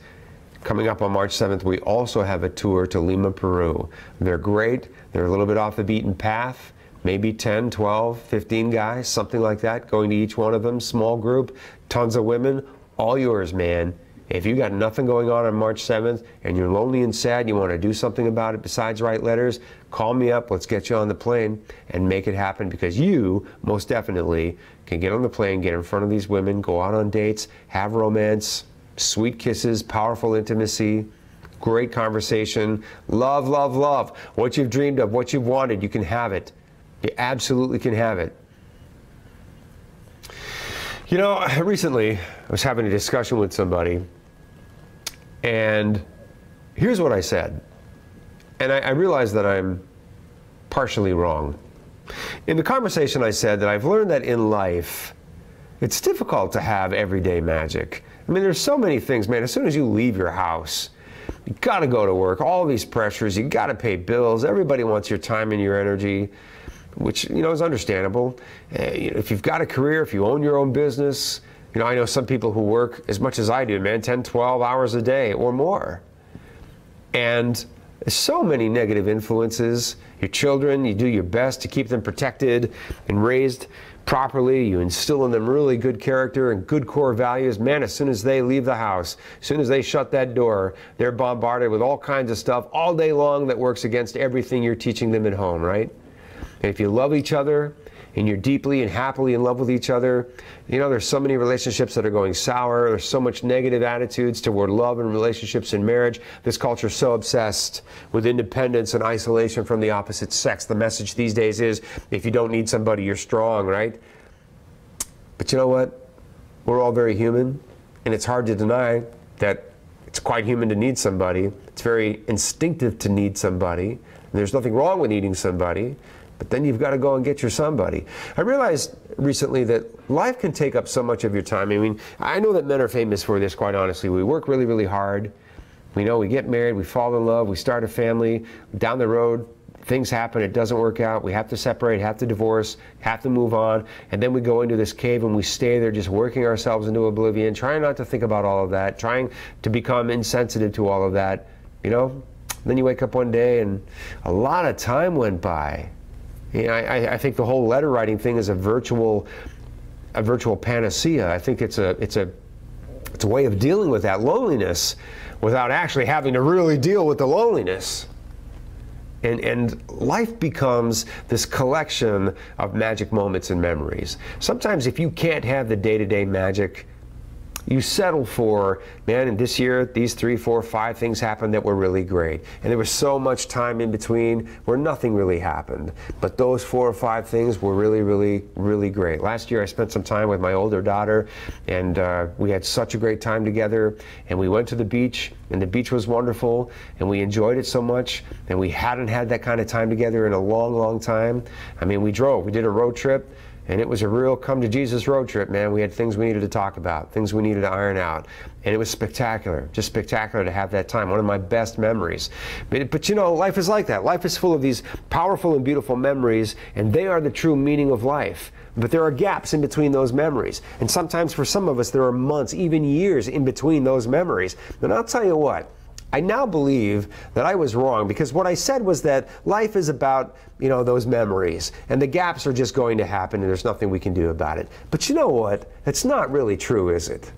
Coming up on March 7th, we also have a tour to Lima, Peru. They're great. They're a little bit off the beaten path. Maybe 10, 12, 15 guys, something like that, going to each one of them. Small group, tons of women. All yours, man. If you got nothing going on March 7th and you're lonely and sad, you want to do something about it besides write letters, call me up. Let's get you on the plane and make it happen, because you most definitely can get on the plane, get in front of these women, go out on dates, have romance, sweet kisses, powerful intimacy, great conversation, love, love, love. What you've dreamed of, what you've wanted, you can have it. You absolutely can have it. You know, recently I was having a discussion with somebody, and here's what I said. And I realized that I'm partially wrong. In the conversation, I said that I've learned that in life, it's difficult to have everyday magic. I mean, there's so many things, man. As soon as you leave your house, you got to go to work, all these pressures, you got to pay bills. Everybody wants your time and your energy, which, you know, is understandable. If you've got a career, if you own your own business, you know, I know some people who work as much as I do, man, 10, 12 hours a day or more. And so many negative influences. Your children, you do your best to keep them protected and raised properly. You instill in them really good character and good core values. Man, as soon as they leave the house, as soon as they shut that door, they're bombarded with all kinds of stuff all day long that works against everything you're teaching them at home, right? And if you love each other and you're deeply and happily in love with each other, you know, there's so many relationships that are going sour. There's so much negative attitudes toward love and relationships and marriage. This culture is so obsessed with independence and isolation from the opposite sex. The message these days is, if you don't need somebody, you're strong, right? But you know what? We're all very human, and it's hard to deny that it's quite human to need somebody. It's very instinctive to need somebody. And there's nothing wrong with needing somebody. But then you've got to go and get your somebody. I realized recently that life can take up so much of your time. I mean, I know that men are famous for this, quite honestly. We work really, really hard. We know we get married, we fall in love, we start a family. Down the road, things happen, it doesn't work out. We have to separate, have to divorce, have to move on. And then we go into this cave and we stay there just working ourselves into oblivion, trying not to think about all of that, trying to become insensitive to all of that, you know? Then you wake up one day and a lot of time went by. You know, I think the whole letter writing thing is a virtual panacea. I think it's a way of dealing with that loneliness without actually having to really deal with the loneliness. And life becomes this collection of magic moments and memories. Sometimes if you can't have the day-to-day magic, you settle for, man, and this year, these 3, 4, 5 things happened that were really great. And there was so much time in between where nothing really happened. But those 4 or 5 things were really, really, really great. Last year, I spent some time with my older daughter, and we had such a great time together. And we went to the beach, and the beach was wonderful, and we enjoyed it so much. And we hadn't had that kind of time together in a long, long time. I mean, we did a road trip. And it was a real come-to-Jesus road trip, man. We had things we needed to talk about, things we needed to iron out. And it was spectacular, just spectacular to have that time, one of my best memories. But you know, life is like that. Life is full of these powerful and beautiful memories, and they are the true meaning of life. But there are gaps in between those memories. And sometimes for some of us, there are months, even years in between those memories. And I'll tell you what, I now believe that I was wrong, because what I said was that life is about, you know, those memories, and the gaps are just going to happen and there's nothing we can do about it. But you know what? That's not really true, is it?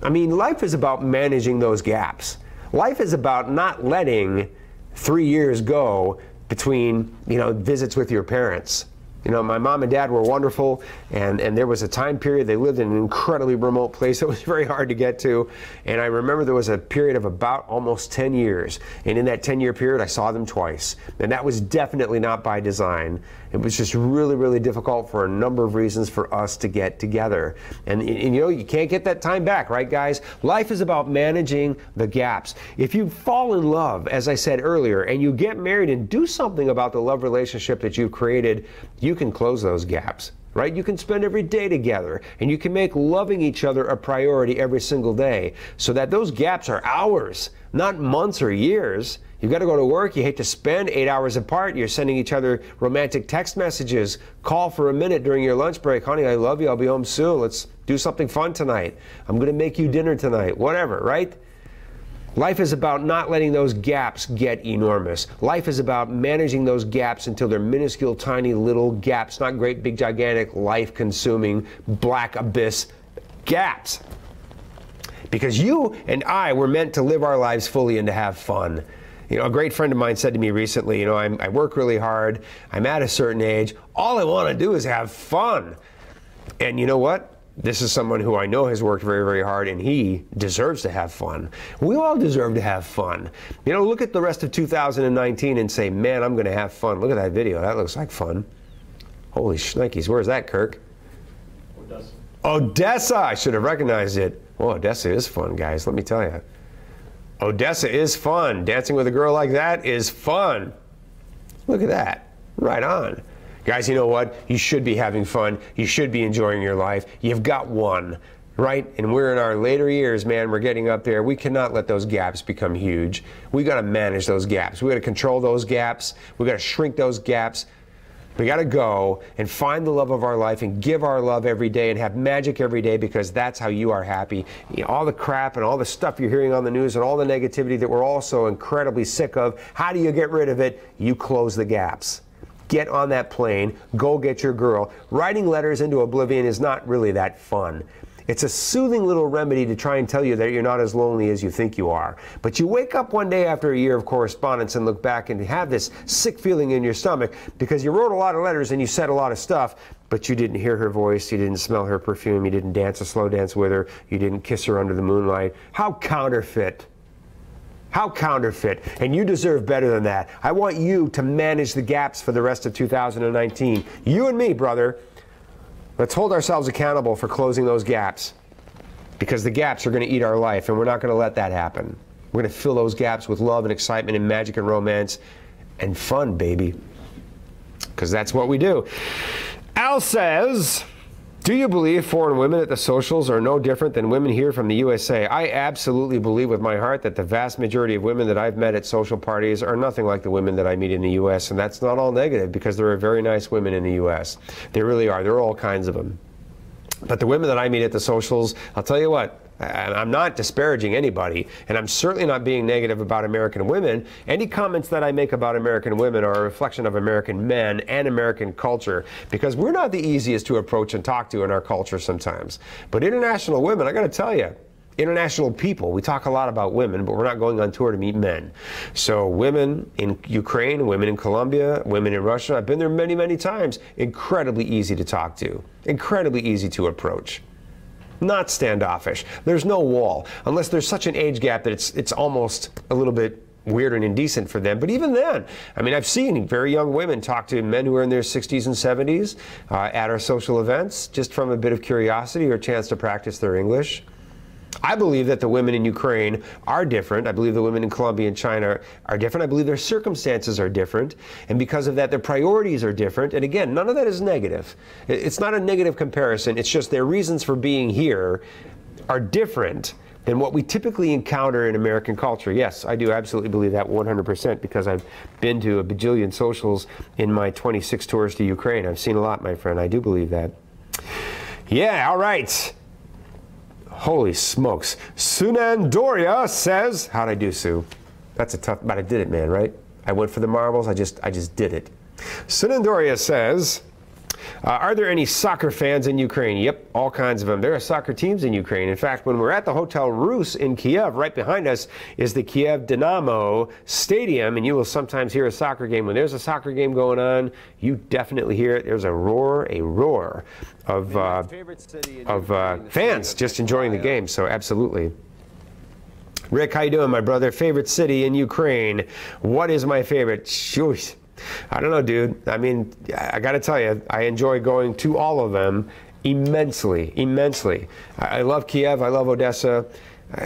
I mean, life is about managing those gaps. Life is about not letting 3 years go between, you know, visits with your parents. You know, my mom and dad were wonderful, and there was a time period, they lived in an incredibly remote place that was very hard to get to, and I remember there was a period of about almost 10 years, and in that 10-year period I saw them twice, and that was definitely not by design. It was just really, really difficult for a number of reasons for us to get together. And you know, you can't get that time back, right, guys? Life is about managing the gaps. If you fall in love, as I said earlier, and you get married and do something about the love relationship that you've created, you can close those gaps, right? You can spend every day together, and you can make loving each other a priority every single day, so that those gaps are hours, not months or years. You've got to go to work, you hate to spend 8 hours apart, you're sending each other romantic text messages, call for a minute during your lunch break, honey, I love you, I'll be home soon, let's do something fun tonight, I'm going to make you dinner tonight, whatever, right? Life is about not letting those gaps get enormous. Life is about managing those gaps until they're minuscule, tiny little gaps, not great, big, gigantic, life-consuming, black abyss gaps. Because you and I were meant to live our lives fully and to have fun. You know, a great friend of mine said to me recently, you know, I work really hard, I'm at a certain age, all I want to do is have fun. And you know what? This is someone who I know has worked very, very hard, and he deserves to have fun. We all deserve to have fun. You know, look at the rest of 2019 and say, man, I'm going to have fun. Look at that video. That looks like fun. Holy shnikes. Where's that, Kirk? Odessa. Odessa. I should have recognized it. Well, Odessa is fun, guys. Let me tell you. Odessa is fun. Dancing with a girl like that is fun. Look at that. Right on. Guys, you know what? You should be having fun. You should be enjoying your life. You've got one, right? And we're in our later years, man. We're getting up there. We cannot let those gaps become huge. We got to manage those gaps. We got to control those gaps. We got to shrink those gaps. We got to go and find the love of our life and give our love every day and have magic every day, because that's how you are happy. You know, all the crap and all the stuff you're hearing on the news and all the negativity that we're all so incredibly sick of, how do you get rid of it? You close the gaps. Get on that plane, go get your girl. Writing letters into oblivion is not really that fun. It's a soothing little remedy to try and tell you that you're not as lonely as you think you are. But you wake up one day after a year of correspondence and look back and have this sick feeling in your stomach because you wrote a lot of letters and you said a lot of stuff, but you didn't hear her voice, you didn't smell her perfume, you didn't dance a slow dance with her, you didn't kiss her under the moonlight. How counterfeit. How counterfeit. And you deserve better than that. I want you to manage the gaps for the rest of 2019. You and me, brother. Let's hold ourselves accountable for closing those gaps, because the gaps are going to eat our life, and we're not going to let that happen. We're going to fill those gaps with love and excitement and magic and romance and fun, baby, because that's what we do. Al says, Do you believe foreign women at the socials are no different than women here from the USA? I absolutely believe with my heart that the vast majority of women that I've met at social parties are nothing like the women that I meet in the US, and that's not all negative because there are very nice women in the US. There really are. There are all kinds of them. But the women that I meet at the socials, I'll tell you what, and I'm not disparaging anybody, and I'm certainly not being negative about American women. Any comments that I make about American women are a reflection of American men and American culture, because we're not the easiest to approach and talk to in our culture sometimes. But international women, I got to tell you, international people, we talk a lot about women, but we're not going on tour to meet men. So women in Ukraine, women in Colombia, women in Russia, I've been there many, many times. Incredibly easy to talk to, incredibly easy to approach. Not standoffish. There's no wall, unless there's such an age gap that it's almost a little bit weird and indecent for them. But even then, I mean, I've seen very young women talk to men who are in their 60s and 70s at our social events, just from a bit of curiosity or a chance to practice their English. I believe that the women in Ukraine are different. I believe the women in Colombia and China are different. I believe their circumstances are different. And because of that, their priorities are different. And again, none of that is negative. It's not a negative comparison. It's just their reasons for being here are different than what we typically encounter in American culture. Yes, I do absolutely believe that 100% because I've been to a bajillion socials in my 26 tours to Ukraine. I've seen a lot, my friend. I do believe that. Yeah, all right. Holy smokes. Sunan Doria says, how'd I do, Sue? That's a tough, but I did it, man, right? I went for the marbles. I just did it. Sunan Doria says, are there any soccer fans in Ukraine? Yep, all kinds of them. There are soccer teams in Ukraine. In fact, when we're at the Hotel Rus in Kiev, right behind us is the Kiev Dynamo Stadium, and you will sometimes hear a soccer game. When there's a soccer game going on, you definitely hear it. There's a roar of fans just enjoying the game, so absolutely. Rick, how you doing, my brother? Favorite city in Ukraine? What is my favorite? Shoosh. I don't know, dude. I mean, I got to tell you, I enjoy going to all of them immensely, immensely. I love Kiev. I love Odessa.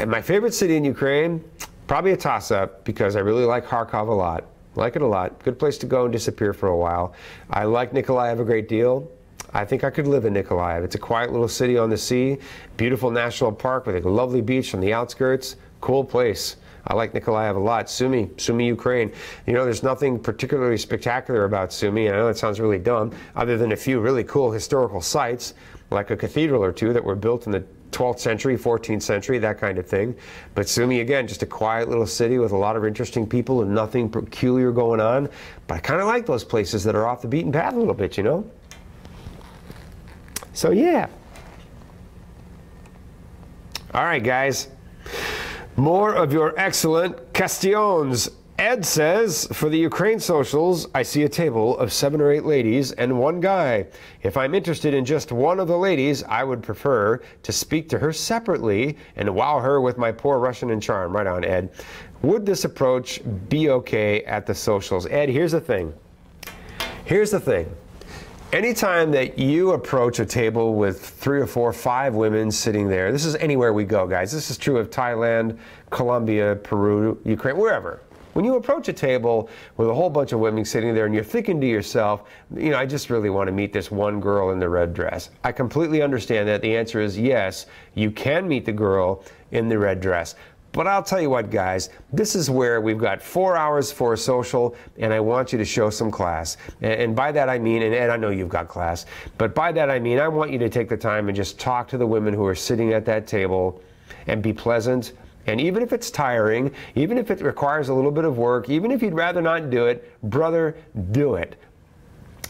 My favorite city in Ukraine, probably a toss-up because I really like Kharkov a lot. Like it a lot. Good place to go and disappear for a while. I like Nikolaev a great deal. I think I could live in Nikolaev. It's a quiet little city on the sea, beautiful national park with a lovely beach on the outskirts. Cool place. I like Nikolaev a lot. Sumy, Ukraine. You know, there's nothing particularly spectacular about Sumy. I know that sounds really dumb, other than a few really cool historical sites, like a cathedral or two that were built in the 12th century, 14th century, that kind of thing. But Sumy, again, just a quiet little city with a lot of interesting people and nothing peculiar going on. But I kind of like those places that are off the beaten path a little bit, you know? So, yeah. All right, guys. More of your excellent questions. Ed says, for the Ukraine socials, I see a table of 7 or 8 ladies and 1 guy. If I'm interested in just one of the ladies, I would prefer to speak to her separately and wow her with my poor Russian and charm. Right on, Ed. Would this approach be okay at the socials? Ed, here's the thing. Here's the thing. Anytime that you approach a table with 3 or 4, 5 women sitting there, this is anywhere we go, guys. This is true of Thailand, Colombia, Peru, Ukraine, wherever. When you approach a table with a whole bunch of women sitting there and you're thinking to yourself, you know, I just really want to meet this one girl in the red dress. I completely understand that. The answer is yes, you can meet the girl in the red dress. But I'll tell you what, guys, this is where we've got 4 hours for a social, and I want you to show some class. And by that I mean, and Ed, I know you've got class, but by that I mean I want you to take the time and just talk to the women who are sitting at that table and be pleasant. And even if it's tiring, even if it requires a little bit of work, even if you'd rather not do it, brother, do it.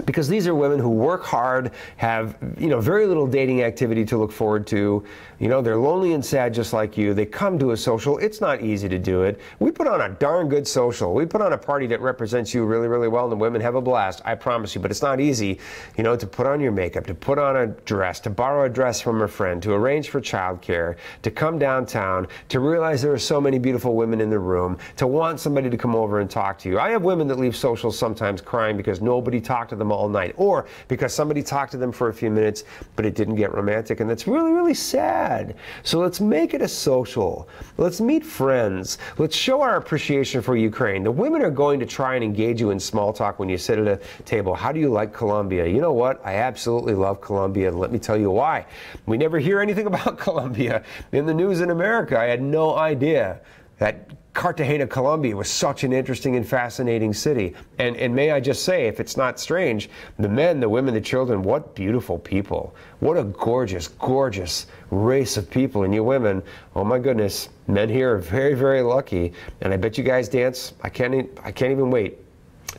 Because these are women who work hard, have, you know, very little dating activity to look forward to. You know, they're lonely and sad just like you. They come to a social. It's not easy to do it. We put on a darn good social. We put on a party that represents you really, really well, and the women have a blast, I promise you. But it's not easy, you know, to put on your makeup, to put on a dress, to borrow a dress from a friend, to arrange for childcare, to come downtown, to realize there are so many beautiful women in the room, to want somebody to come over and talk to you. I have women that leave socials sometimes crying because nobody talked to them them all night, or because somebody talked to them for a few minutes, but it didn't get romantic, and that's really, really sad. So let's make it a social. Let's meet friends. Let's show our appreciation for Ukraine. The women are going to try and engage you in small talk when you sit at a table. How do you like Colombia? You know what? I absolutely love Colombia, and let me tell you why. We never hear anything about Colombia in the news in America. I had no idea that Cartagena, Colombia was such an interesting and fascinating city. And may I just say, if it's not strange, the men, the women, the children, what beautiful people. What a gorgeous, gorgeous race of people. And you women, oh my goodness, men here are very, very lucky. And I bet you guys dance. I can't even wait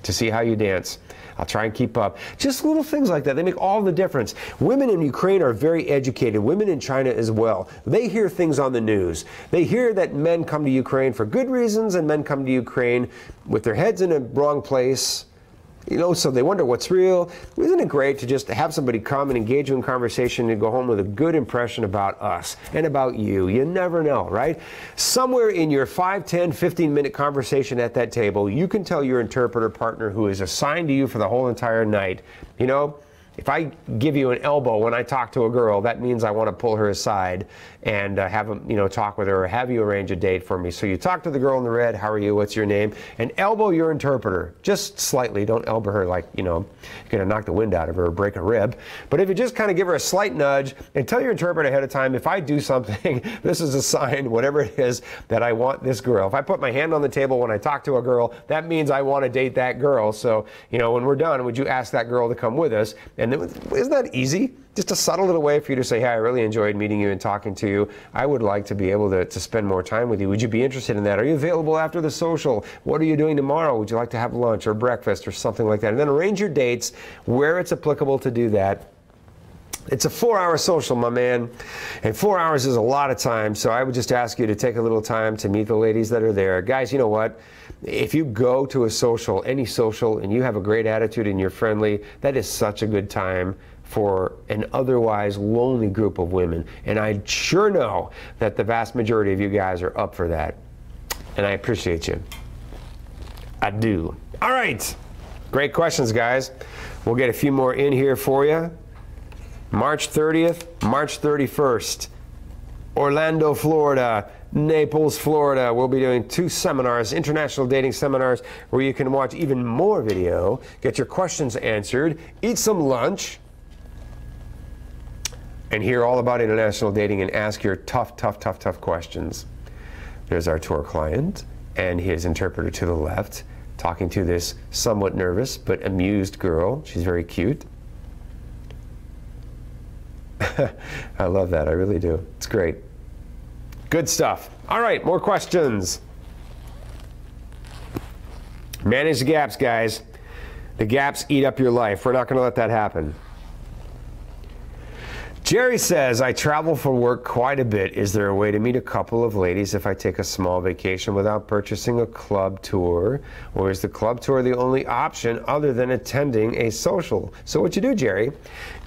to see how you dance. I'll try and keep up. Just little things like that. They make all the difference. Women in Ukraine are very educated. Women in China as well. They hear things on the news. They hear that men come to Ukraine for good reasons and men come to Ukraine with their heads in a wrong place. You know, so they wonder what's real. Isn't it great to just have somebody come and engage you in conversation and go home with a good impression about us and about you? You never know, right? Somewhere in your 5, 10, 15-minute conversation at that table, you can tell your interpreter partner who is assigned to you for the whole entire night, you know, if I give you an elbow when I talk to a girl, that means I want to pull her aside and have a, talk with her, or have you arrange a date for me. So you talk to the girl in the red, how are you, what's your name, and elbow your interpreter, just slightly. Don't elbow her like, you're going to knock the wind out of her or break a rib. But if you just kind of give her a slight nudge and tell your interpreter ahead of time, if I do something, this is a sign, whatever it is, that I want this girl. If I put my hand on the table when I talk to a girl, that means I want to date that girl. So, when we're done, would you ask that girl to come with us? And then, isn't that easy? Just a subtle little way for you to say, hey, I really enjoyed meeting you and talking to you. I would like to be able to spend more time with you. Would you be interested in that? Are you available after the social? What are you doing tomorrow? Would you like to have lunch or breakfast or something like that? And then arrange your dates where it's applicable to do that. It's a 4-hour social, my man, and 4 hours is a lot of time, so I would just ask you to take a little time to meet the ladies that are there. Guys, you know what? If you go to a social, any social, and you have a great attitude and you're friendly, that is such a good time for an otherwise lonely group of women. And I sure know that the vast majority of you guys are up for that. And I appreciate you. I do. All right. Great questions, guys. We'll get a few more in here for you. March 30th, March 31st, Orlando, Florida, Naples, Florida. We'll be doing 2 seminars, international dating seminars, where you can watch even more video, get your questions answered, eat some lunch, and hear all about international dating and ask your tough questions. There's our tour client and his interpreter to the left, talking to this somewhat nervous but amused girl. She's very cute. I love that. I really do. It's great. Good stuff. All right, more questions. Manage the gaps, guys. The gaps eat up your life. We're not going to let that happen. Jerry says, I travel for work quite a bit. Is there a way to meet a couple of ladies if I take a small vacation without purchasing a club tour? Or is the club tour the only option other than attending a social? So what you do, Jerry,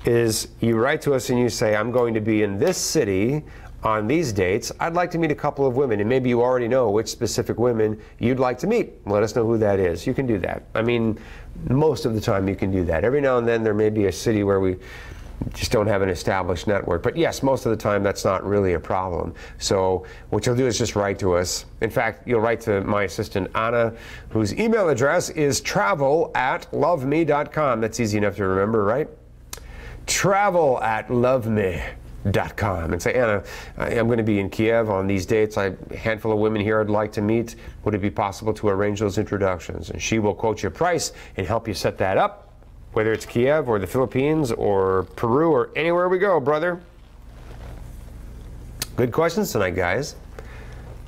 is you write to us and you say, I'm going to be in this city on these dates. I'd like to meet a couple of women. And maybe you already know which specific women you'd like to meet. Let us know who that is. You can do that. I mean, most of the time you can do that. Every now and then there may be a city where we just don't have an established network. But yes, most of the time that's not really a problem. So what you'll do is just write to us. In fact, you'll write to my assistant, Anna, whose email address is travel@loveme.com. That's easy enough to remember, right? travel@loveme.com, and say, Anna, I'm going to be in Kiev on these dates. A handful of women here I'd like to meet. Would it be possible to arrange those introductions? And she will quote you a price and help you set that up, whether it's Kiev or the Philippines or Peru or anywhere we go, brother. Good questions tonight, guys.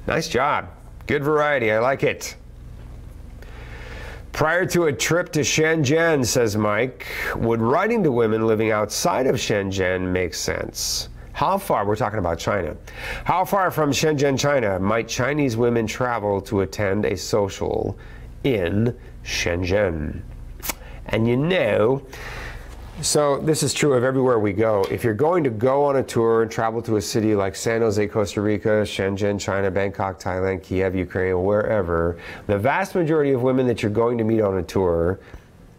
Nice job. Good variety. I like it. Prior to a trip to Shenzhen, says Mike, would writing to women living outside of Shenzhen make sense? How far, we're talking about China, how far from Shenzhen, China, might Chinese women travel to attend a social in Shenzhen? And so this is true of everywhere we go. If you're going to go on a tour and travel to a city like San Jose, Costa Rica, Shenzhen, China, Bangkok, Thailand, Kiev, Ukraine, wherever, the vast majority of women that you're going to meet on a tour,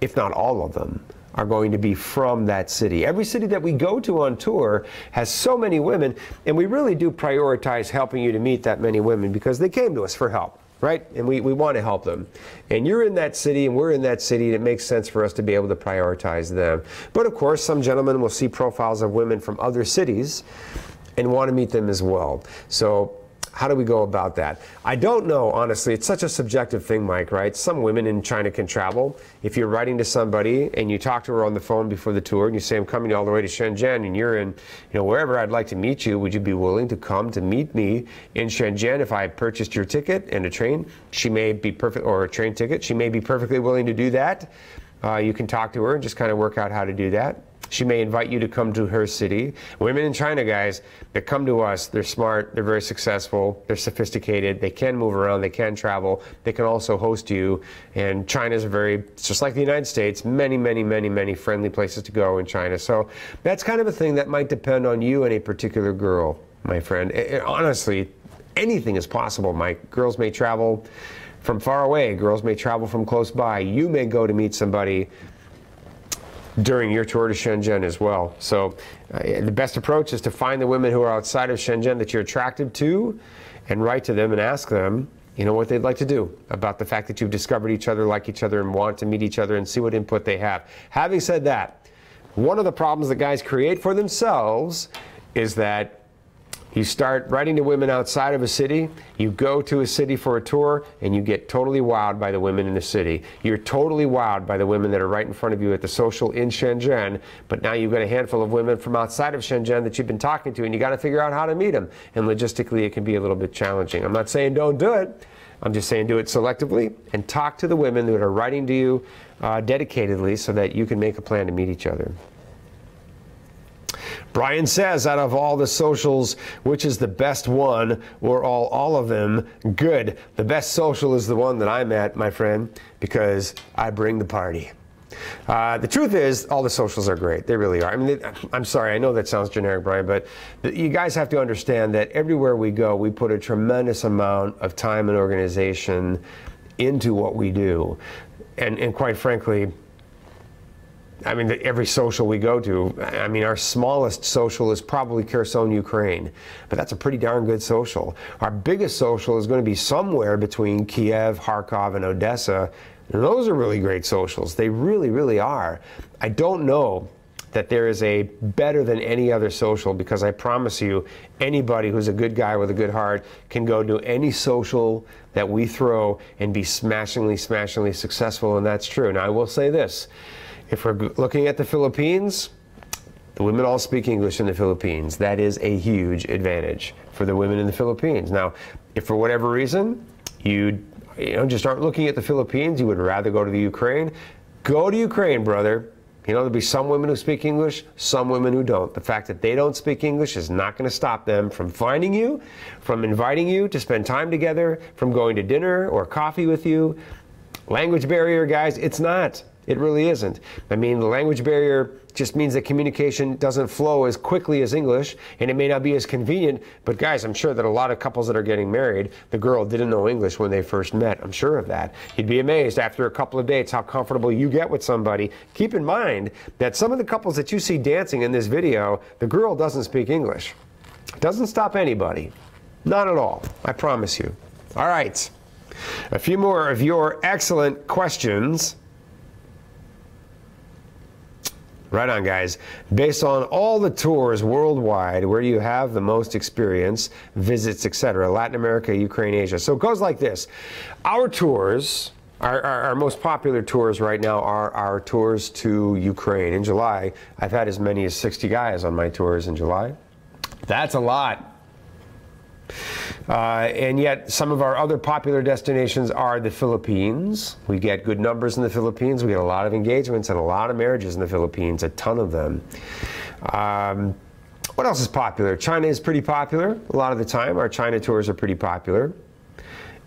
if not all of them, are going to be from that city. Every city that we go to on tour has so many women, and we really do prioritize helping you to meet that many women because they came to us for help, right? And we want to help them. And you're in that city and we're in that city, and it makes sense for us to be able to prioritize them. But of course, some gentlemen will see profiles of women from other cities and want to meet them as well. So how do we go about that? I don't know, honestly. It's such a subjective thing, Mike, right? Some women in China can travel. If you're writing to somebody and you talk to her on the phone before the tour and you say, I'm coming all the way to Shenzhen and you're in, wherever I'd like to meet you, would you be willing to come to meet me in Shenzhen if I purchased your ticket and a train? She may be perfect, or a train ticket. She may be perfectly willing to do that. You can talk to her and just kind of work out how to do that. She may invite you to come to her city. Women in China, guys, that come to us, they're smart, they're very successful, they're sophisticated, they can move around, they can travel, they can also host you. And China's it's just like the United States, many, many, many, many friendly places to go in China. So that's kind of a thing that might depend on you and a particular girl, my friend. Honestly, anything is possible, Mike. Girls may travel from far away, girls may travel from close by. You may go to meet somebody during your tour to Shenzhen as well. So the best approach is to find the women who are outside of Shenzhen that you're attracted to and write to them and ask them, what they'd like to do about the fact that you've discovered each other, like each other, and want to meet each other and see what input they have. Having said that, one of the problems that guys create for themselves is that you start writing to women outside of a city, you go to a city for a tour, and you get totally wowed by the women in the city. You're totally wowed by the women that are right in front of you at the social in Shenzhen, but now you've got a handful of women from outside of Shenzhen that you've been talking to, and you got to figure out how to meet them. And logistically, it can be a little bit challenging. I'm not saying don't do it. I'm just saying do it selectively and talk to the women that are writing to you dedicatedly so that you can make a plan to meet each other. Brian says, out of all the socials, which is the best one, or all of them? Good. The best social is the one that I'm at, my friend, because I bring the party. The truth is, all the socials are great. They really are. I mean, I'm sorry, I know that sounds generic, Brian, but you guys have to understand that everywhere we go, we put a tremendous amount of time and organization into what we do. And quite frankly, I mean, every social we go to, I mean, our smallest social is probably Kherson, Ukraine, but that's a pretty darn good social. Our biggest social is going to be somewhere between Kiev, Kharkov, and Odessa. And those are really great socials. They really, really are. I don't know that there is a better than any other social, because I promise you, anybody who's a good guy with a good heart can go to any social that we throw and be smashingly successful, and that's true. Now, I will say this. If we're looking at the Philippines, the women all speak English in the Philippines. That is a huge advantage for the women in the Philippines. Now, if for whatever reason you just aren't looking at the Philippines, you would rather go to the Ukraine, go to Ukraine, brother. There'll be some women who speak English, some women who don't. The fact that they don't speak English is not going to stop them from finding you, from inviting you to spend time together, from going to dinner or coffee with you. Language barrier, guys, it's not. It really isn't. I mean, the language barrier just means that communication doesn't flow as quickly as English, and it may not be as convenient. But guys, I'm sure that a lot of couples that are getting married, the girl didn't know English when they first met. I'm sure of that. You'd be amazed after a couple of dates how comfortable you get with somebody. Keep in mind that some of the couples that you see dancing in this video, the girl doesn't speak English. It doesn't stop anybody. Not at all. I promise you. All right. A few more of your excellent questions. Right on, guys. Based on all the tours worldwide, where do you have the most experience, visits, etc.? Latin America, Ukraine, Asia. So it goes like this. Our tours, our most popular tours right now are our tours to Ukraine. In July, I've had as many as 60 guys on my tours in July. That's a lot. And yet some of our other popular destinations are the Philippines. We get good numbers in the Philippines. We get a lot of engagements and a lot of marriages in the Philippines, a ton of them. What else is popular? China is pretty popular a lot of the time. Our China tours are pretty popular.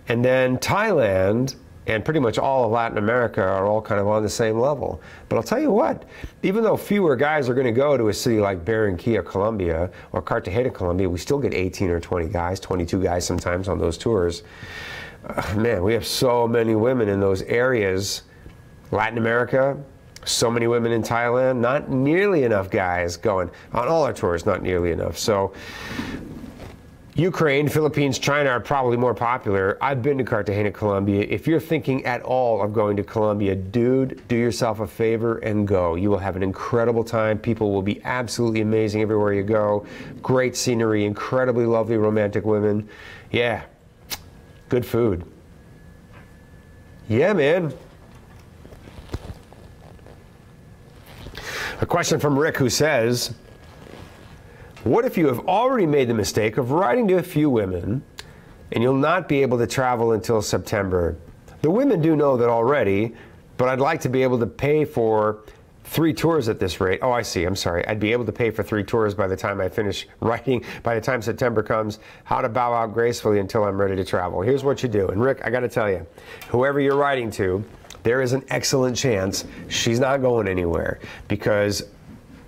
And then Thailand and pretty much all of Latin America are all kind of on the same level. But I'll tell you what, even though fewer guys are going to go to a city like Barranquilla, Colombia, or Cartagena, Colombia, we still get 18 or 20 guys, 22 guys sometimes on those tours. Man, we have so many women in those areas. Latin America, So many women in Thailand, not nearly enough guys going. On all our tours, not nearly enough. So Ukraine, Philippines, China are probably more popular. I've been to Cartagena, Colombia. If you're thinking at all of going to Colombia, dude, do yourself a favor and go. You will have an incredible time. People will be absolutely amazing everywhere you go. Great scenery, incredibly lovely romantic women. Yeah, good food. Yeah, man. A question from Rick who says, what if you have already made the mistake of writing to a few women and you'll not be able to travel until September? The women do know that already, but I'd like to be able to pay for 3 tours at this rate. Oh, I see. I'm sorry. I'd be able to pay for 3 tours by the time I finish writing, by the time September comes. How to bow out gracefully until I'm ready to travel. Here's what you do. And Rick, I got to tell you, whoever you're writing to, there is an excellent chance she's not going anywhere, because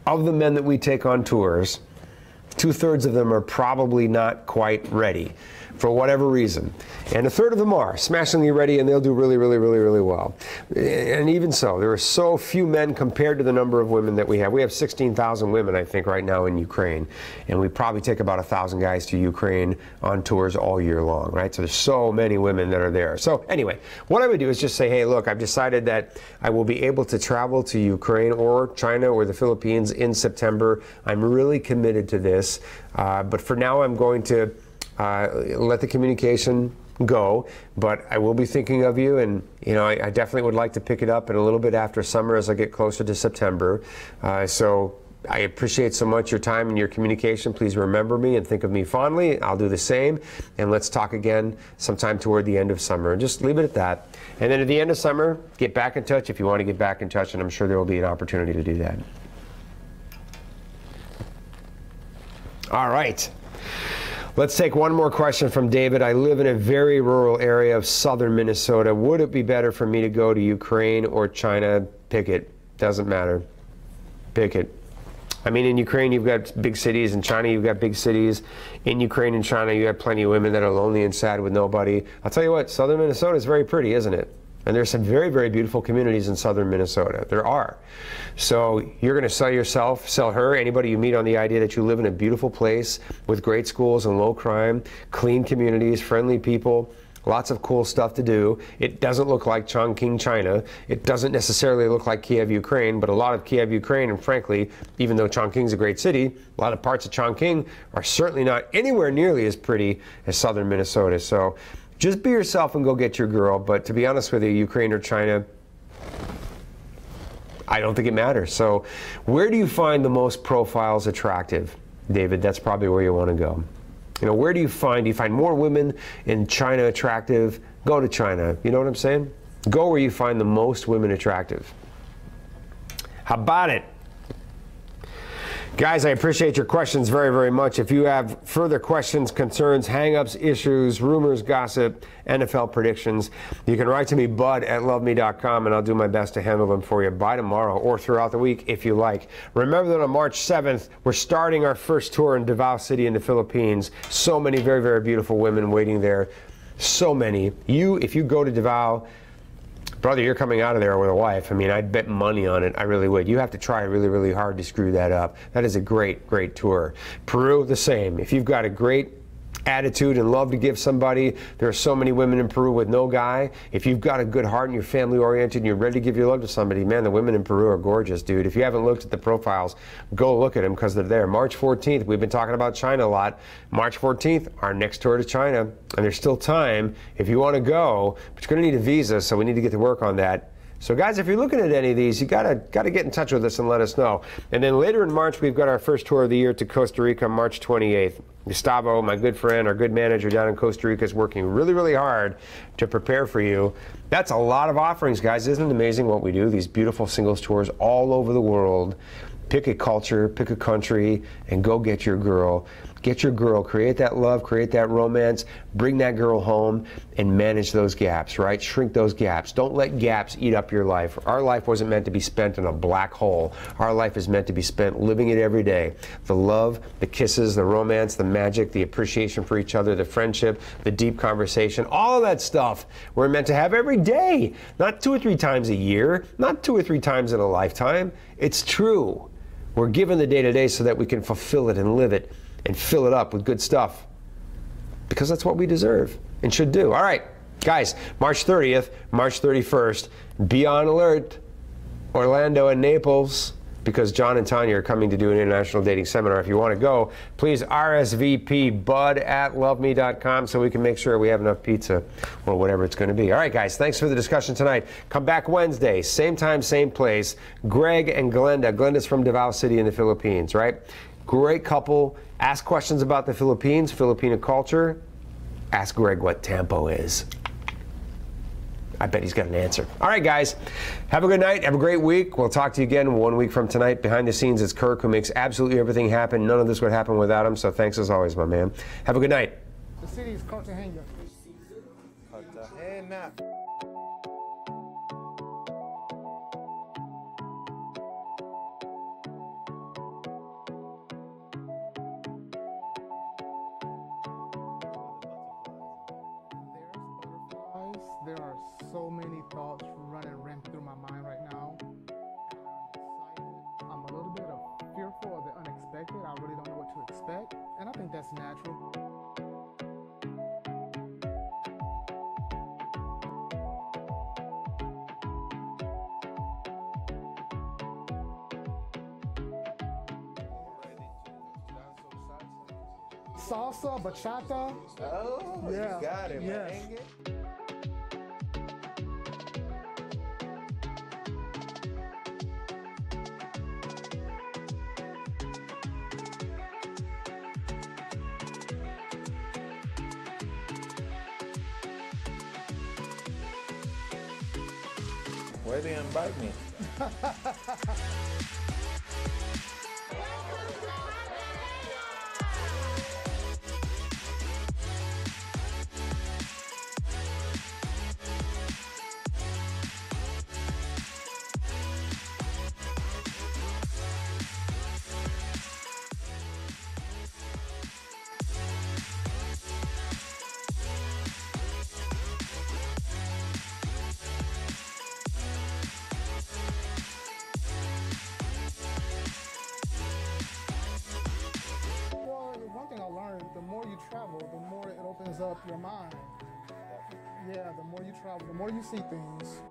of the men that we take on tours, 2/3 of them are probably not quite ready for whatever reason. And 1/3 of them are smashingly ready, and they'll do really, really, really, really well. And even so, there are so few men compared to the number of women that we have. We have 16,000 women, I think, right now in Ukraine. And we probably take about 1,000 guys to Ukraine on tours all year long, right? So there's so many women that are there. So anyway, what I would do is just say, hey, look, I've decided that I will be able to travel to Ukraine or China or the Philippines in September. I'm really committed to this. But for now, I'm going to let the communication go, but I will be thinking of you, and I definitely would like to pick it up in a little bit after summer as I get closer to September. So I appreciate so much your time and your communication. Please remember me and think of me fondly. I'll do the same, and let's talk again sometime toward the end of summer. Just leave it at that. And then at the end of summer, get back in touch if you want to get back in touch, and I'm sure there will be an opportunity to do that. All right. Let's take one more question from David. I live in a very rural area of southern Minnesota. Would it be better for me to go to Ukraine or China? Pick it. Doesn't matter. Pick it. I mean, in Ukraine, you've got big cities. In China, you've got big cities. In Ukraine and China, you have plenty of women that are lonely and sad with nobody. I'll tell you what, southern Minnesota is very pretty, isn't it? And there's some very, very beautiful communities in southern Minnesota. There are. So you're going to sell yourself, sell her, anybody you meet on the idea that you live in a beautiful place with great schools and low crime, clean communities, friendly people, lots of cool stuff to do. It doesn't look like Chongqing, China. It doesn't necessarily look like Kiev, Ukraine, but a lot of Kiev, Ukraine, and frankly, even though Chongqing's a great city, a lot of parts of Chongqing are certainly not anywhere nearly as pretty as southern Minnesota. So just be yourself and go get your girl. But to be honest with you, Ukraine or China, I don't think it matters. So where do you find the most profiles attractive, David? That's probably where you want to go. Where do you find more women in China attractive? Go to China. You know what I'm saying? Go where you find the most women attractive. How about it? Guys, I appreciate your questions very, very much. If you have further questions, concerns, hang-ups, issues, rumors, gossip, NFL predictions, you can write to me, bud@loveme.com, and I'll do my best to handle them for you by tomorrow or throughout the week if you like. Remember that on March 7th, we're starting our first tour in Davao City in the Philippines. So many very, very beautiful women waiting there. So many. If you go to Davao, brother, you're coming out of there with a wife. I mean, I'd bet money on it. I really would. You have to try really, really hard to screw that up. That is a great, great tour. Peru, the same. If you've got a great attitude and love to give somebody, there are so many women in Peru with no guy. If you've got a good heart and you're family oriented and you're ready to give your love to somebody, man, the women in Peru are gorgeous, dude. If you haven't looked at the profiles, go look at them because they're there. March 14th, we've been talking about China a lot. March 14th, our next tour to China. And there's still time if you want to go, but you're going to need a visa, so we need to get to work on that. So guys, if you're looking at any of these, you gotta get in touch with us and let us know. And then later in March, we've got our first tour of the year to Costa Rica, March 28th. Gustavo, my good friend, our good manager down in Costa Rica, is working really, really hard to prepare for you. That's a lot of offerings, guys. Isn't it amazing what we do? These beautiful singles tours all over the world. Pick a culture, pick a country, and go get your girl. Get your girl, create that love, create that romance, bring that girl home and manage those gaps, right? Shrink those gaps. Don't let gaps eat up your life. Our life wasn't meant to be spent in a black hole. Our life is meant to be spent living it every day. The love, the kisses, the romance, the magic, the appreciation for each other, the friendship, the deep conversation, all of that stuff we're meant to have every day. Not 2 or 3 times a year, not 2 or 3 times in a lifetime. It's true. We're given the day-to-day so that we can fulfill it and live it and fill it up with good stuff, because that's what we deserve and should do. All right, guys, March 30th, March 31st, be on alert, Orlando and Naples, because John and Tanya are coming to do an international dating seminar. If you want to go, please RSVP bud@loveme.com so we can make sure we have enough pizza or whatever it's going to be. All right, guys, thanks for the discussion tonight. Come back Wednesday, same time, same place. Greg and Glenda. Glenda's from Davao City in the Philippines, right? Great couple. Ask questions about the Philippines, Filipino culture. Ask Greg what Tampo is. I bet he's got an answer. All right, guys. Have a good night. Have a great week. We'll talk to you again 1 week from tonight. Behind the scenes, it's Kirk, who makes absolutely everything happen. None of this would happen without him, so thanks as always, my man. Have a good night. The city is Cartagena. Cartagena. There are so many thoughts running rampant through my mind right now. I'm a little bit fearful of the unexpected. I really don't know what to expect, and I think that's natural. Salsa, bachata. Oh, Yeah, you got it. yes. Merengue. Why they invite me? The more you travel, the more it opens up your mind. Yeah, the more you travel, the more you see things.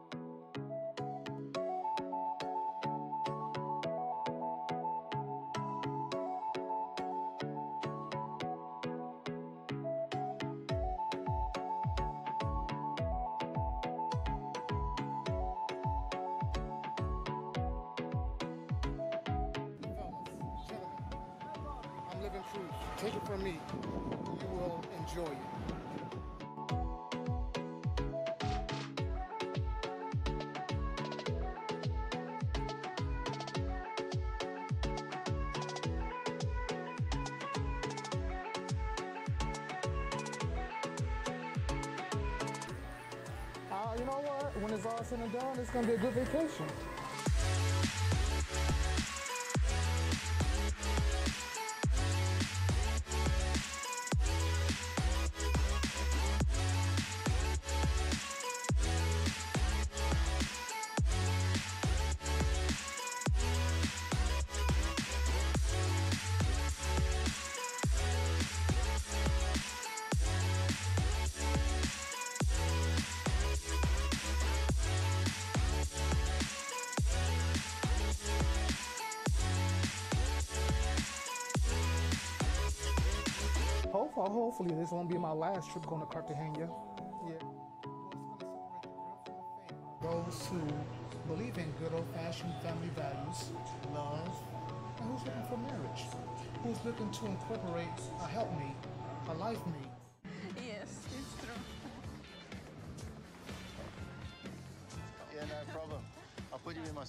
I'm living proof. Take it from me. You will enjoy it. You know what? When it's all said and done, it's going to be a good vacation. Hopefully this won't be my last trip going to Cartagena. Yeah. Those who believe in good old-fashioned family values, love, and who's looking for marriage, who's looking to incorporate a helpmate, a life mate. Yes, it's true. Yeah, no problem. I'll put you in my